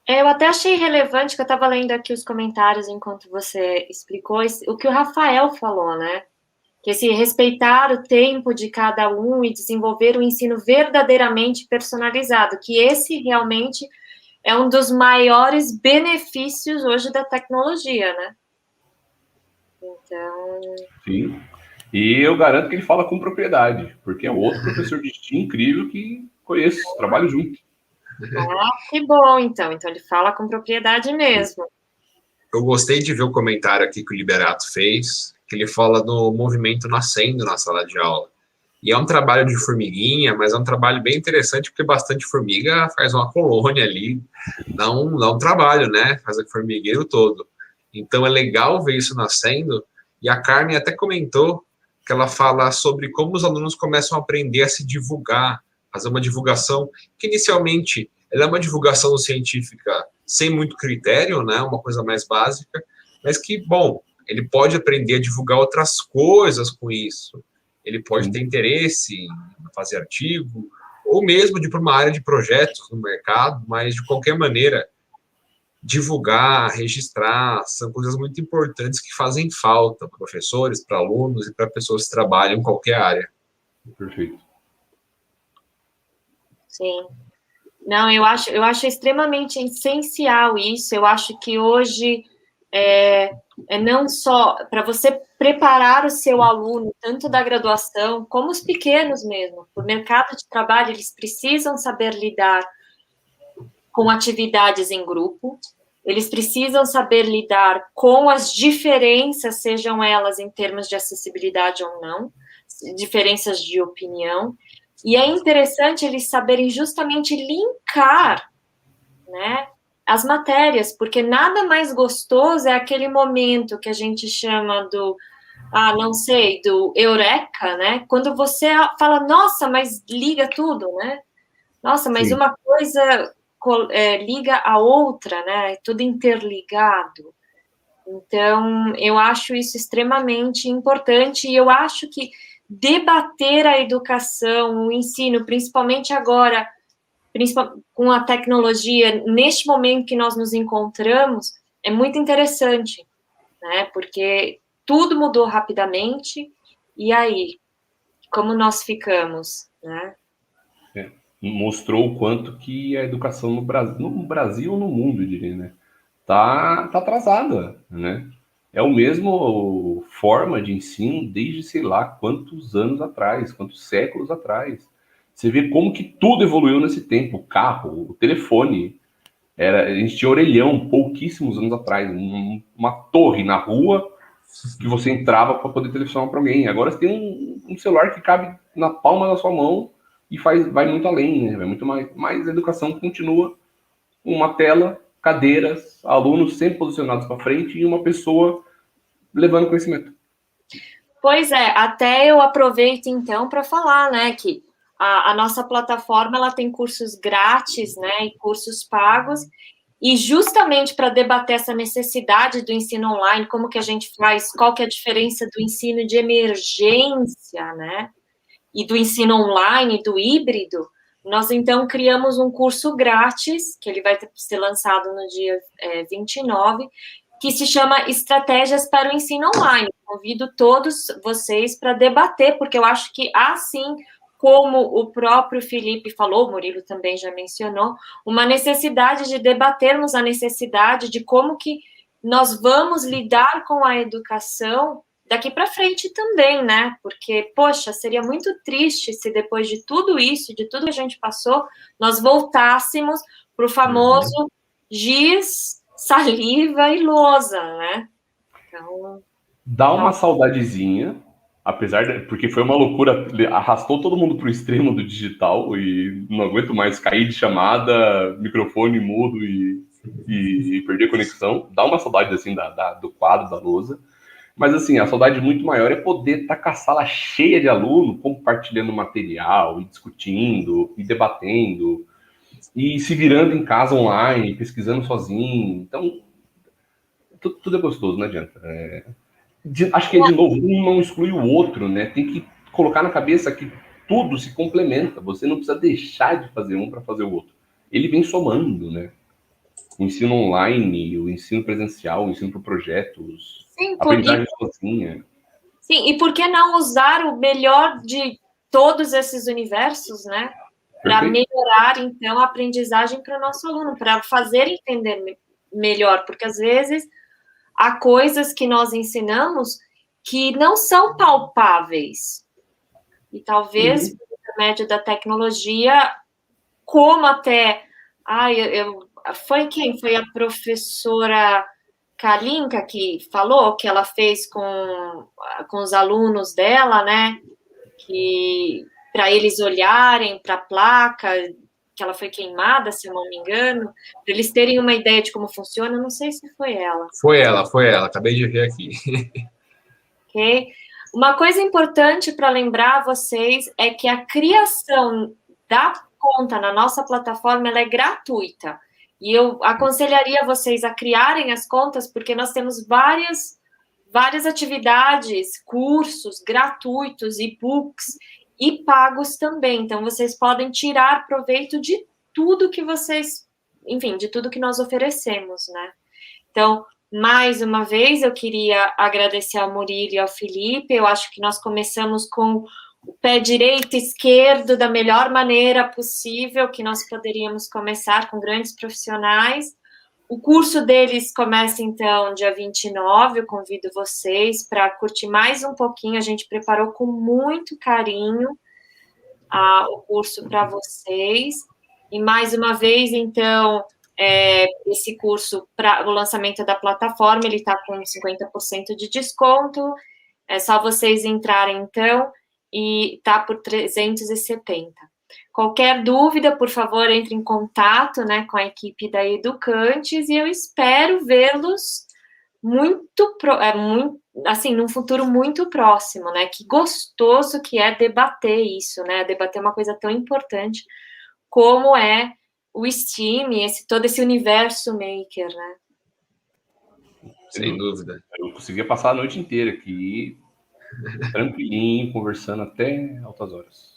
Eu até achei relevante, que eu estava lendo aqui os comentários enquanto você explicou, o que o Rafael falou, né? Que se respeitar o tempo de cada um e desenvolver um ensino verdadeiramente personalizado, que esse realmente é um dos maiores benefícios hoje da tecnologia, né? Então... Sim. E eu garanto que ele fala com propriedade, porque é outro professor de STEAM incrível que conheço, trabalho junto. Ah, que bom, então. Então ele fala com propriedade mesmo. Eu gostei de ver o comentário aqui que o Liberato fez, que ele fala do movimento nascendo na sala de aula. E é um trabalho de formiguinha, mas é um trabalho bem interessante, porque bastante formiga faz uma colônia ali, dá um trabalho, né? Faz o formigueiro todo. Então é legal ver isso nascendo. E a Carmen até comentou que ela fala sobre como os alunos começam a aprender a se divulgar, fazer uma divulgação, que inicialmente ela é uma divulgação científica sem muito critério, né? Uma coisa mais básica, mas que, bom, ele pode aprender a divulgar outras coisas com isso. Ele pode ter interesse em fazer artigo, ou mesmo de ir para uma área de projetos no mercado, mas de qualquer maneira, divulgar, registrar, são coisas muito importantes que fazem falta para professores, para alunos e para pessoas que trabalham em qualquer área. Perfeito. Sim. Não, eu acho extremamente essencial isso. Eu acho que hoje é não só para você preparar o seu aluno, tanto da graduação, como os pequenos mesmo, para o mercado de trabalho, eles precisam saber lidar com atividades em grupo, eles precisam saber lidar com as diferenças, sejam elas em termos de acessibilidade ou não, diferenças de opinião, e é interessante eles saberem justamente linkar, né, as matérias, porque nada mais gostoso é aquele momento que a gente chama do, não sei, do eureka, né, quando você fala, nossa, mas liga tudo, né, nossa, mas Sim. uma coisa liga a outra, né, tudo interligado. Então, eu acho isso extremamente importante, e eu acho que debater a educação, o ensino, principalmente agora, com a tecnologia, neste momento que nós nos encontramos, é muito interessante, né? Porque tudo mudou rapidamente, e aí, como nós ficamos, né? Mostrou o quanto que a educação no Brasil ou no mundo, eu diria, né? Tá atrasada, né? É o mesmo forma de ensino desde sei lá quantos anos atrás, quantos séculos atrás. Você vê como que tudo evoluiu nesse tempo. O carro, o telefone. A gente tinha orelhão pouquíssimos anos atrás. Uma torre na rua que você entrava para poder telefonar para alguém. Agora você tem um celular que cabe na palma da sua mão e vai muito além, né? Vai muito mais. Mas a educação continua uma tela, cadeiras, alunos sempre posicionados para frente e uma pessoa levando conhecimento. Pois é, até eu aproveito então para falar, né, que a nossa plataforma ela tem cursos grátis, né, e cursos pagos, e justamente para debater essa necessidade do ensino online, como que a gente faz, qual que é a diferença do ensino de emergência, né, e do ensino online, do híbrido, nós então criamos um curso grátis, que ele vai ser lançado no dia 29, que se chama Estratégias para o Ensino Online. Convido todos vocês para debater, porque eu acho que há, sim, como o próprio Felipe falou, o Murilo também já mencionou, uma necessidade de debatermos a necessidade de como que nós vamos lidar com a educação daqui para frente também, né? Porque, poxa, seria muito triste se depois de tudo isso, de tudo que a gente passou, nós voltássemos para o famoso giz, saliva e lousa, né? Então... Dá uma saudadezinha, porque foi uma loucura, arrastou todo mundo pro extremo do digital e não aguento mais cair de chamada, microfone mudo e perder a conexão. Dá uma saudade assim do quadro, da lousa. Mas assim, a saudade muito maior é poder estar com a sala cheia de aluno, compartilhando material, e discutindo, e debatendo, e se virando em casa online, pesquisando sozinho. Então, tudo é gostoso, não adianta. Acho que, de novo, um não exclui o outro, né? Tem que colocar na cabeça que tudo se complementa. Você não precisa deixar de fazer um para fazer o outro. Ele vem somando, né? O ensino online, o ensino presencial, o ensino por projetos, sim, a aprendizagem sozinha. Sim, e por que não usar o melhor de todos esses universos, né? Para melhorar, então, a aprendizagem para o nosso aluno, para fazer entender melhor, porque às vezes há coisas que nós ensinamos que não são palpáveis. E talvez, por intermédio da tecnologia, como até... foi quem? Foi a professora Kalinka que falou que ela fez com os alunos dela, né? Que para eles olharem para a placa, que ela foi queimada, se eu não me engano, para eles terem uma ideia de como funciona, não sei se foi ela. Foi ela, acabei de ver aqui. Ok? Uma coisa importante para lembrar a vocês é que a criação da conta na nossa plataforma ela é gratuita. E eu aconselharia vocês a criarem as contas, porque nós temos várias atividades, cursos gratuitos, e-books e pagos também. Então, vocês podem tirar proveito de tudo que vocês, enfim, de tudo que nós oferecemos, né? Então, mais uma vez, eu queria agradecer ao Murilo e ao Felipe. Eu acho que nós começamos com o pé direito e esquerdo da melhor maneira possível que nós poderíamos começar, com grandes profissionais. O curso deles começa, então, dia 29, eu convido vocês para curtir mais um pouquinho, a gente preparou com muito carinho o curso para vocês, e mais uma vez, então, esse curso, para o lançamento da plataforma, ele está com 50% de desconto, é só vocês entrarem, então, e está por 370. Qualquer dúvida, por favor, entre em contato, né, com a equipe da Educantes, e eu espero vê-los assim, num futuro muito próximo, né? Que gostoso que é debater isso, né? Debater uma coisa tão importante como é o STEAM, todo esse universo maker, né? Sem dúvida. Eu conseguia passar a noite inteira aqui, tranquilinho, conversando até altas horas.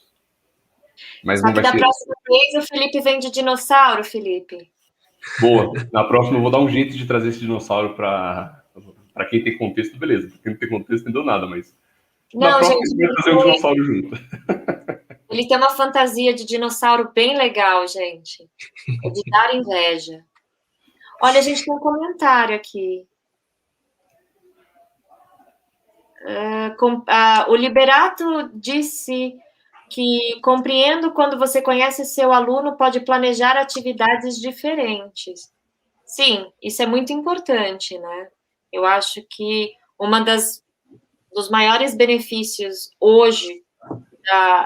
Mas só não que vai da ser... próxima vez o Felipe vem de dinossauro, Felipe. Boa. Na próxima eu vou dar um jeito de trazer esse dinossauro para quem tem contexto, beleza. Pra quem não tem contexto, não deu nada, mas... Não, na próxima gente, eu vou trazer um dinossauro junto. Ele tem uma fantasia de dinossauro bem legal, gente. É de dar inveja. Olha, a gente tem um comentário aqui. O Liberato disse que compreendo quando você conhece seu aluno, pode planejar atividades diferentes. Sim, isso é muito importante, né? Eu acho que dos maiores benefícios hoje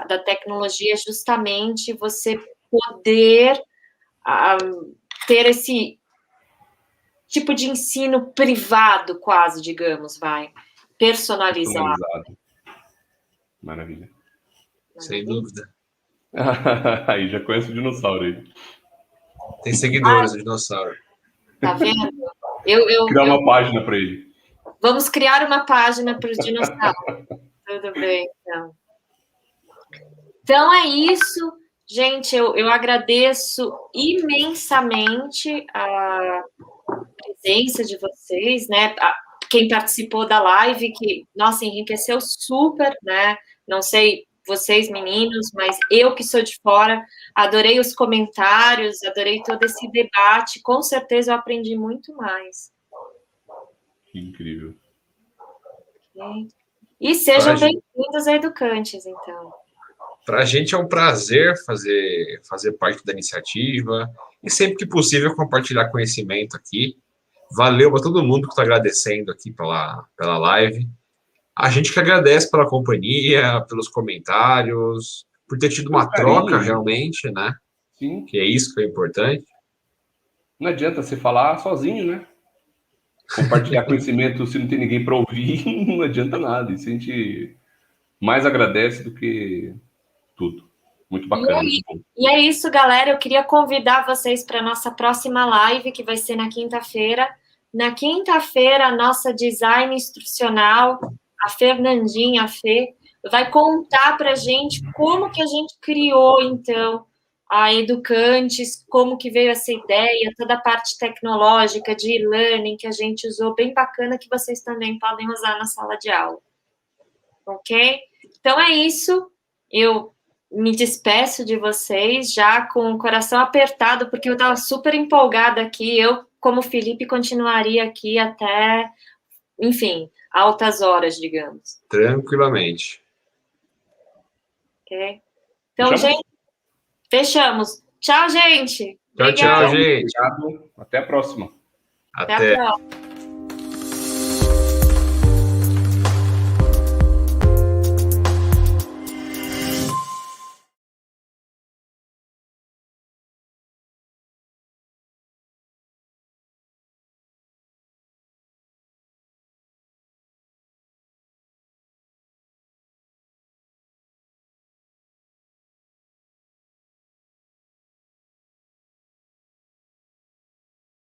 da tecnologia é justamente você poder ter esse tipo de ensino privado, quase, digamos, personalizado. Maravilha. Sem dúvida. Aí já conhece o dinossauro aí. Tem seguidores do dinossauro. Tá vendo? Criar uma página para ele. Vamos criar uma página para os dinossauros. Tudo bem, então. Então é isso, gente. Eu agradeço imensamente a presença de vocês, né? Quem participou da live, que, nossa, enriqueceu super, né? Não sei vocês, meninos, mas eu que sou de fora, adorei os comentários, adorei todo esse debate, com certeza eu aprendi muito mais. Que incrível. Okay? E sejam bem-vindos a Educantes, então. Para a gente é um prazer fazer parte da iniciativa e sempre que possível compartilhar conhecimento aqui. Valeu para todo mundo que está agradecendo aqui pela live. A gente que agradece pela companhia, pelos comentários, por ter tido uma troca realmente, né? Sim. Que é isso que é importante. Não adianta você falar sozinho, né? Compartilhar conhecimento se não tem ninguém para ouvir, não adianta nada. Isso a gente mais agradece do que tudo. Muito bacana, muito bom. E é isso, galera. Eu queria convidar vocês para a nossa próxima live, que vai ser na quinta-feira. Na quinta-feira, a nossa design instrucional, a Fernandinha, a Fê, vai contar para a gente como que a gente criou, então, a Educantes, como que veio essa ideia, toda a parte tecnológica de e-learning que a gente usou, bem bacana, que vocês também podem usar na sala de aula. Ok? Então, é isso. Eu me despeço de vocês já com o coração apertado, porque eu estava super empolgada aqui. Eu, como Felipe, continuaria aqui até, enfim, altas horas, digamos. Tranquilamente. Ok? Então, gente, fechamos. Tchau, gente. Tchau, gente. Obrigado. Até a próxima. Até a próxima.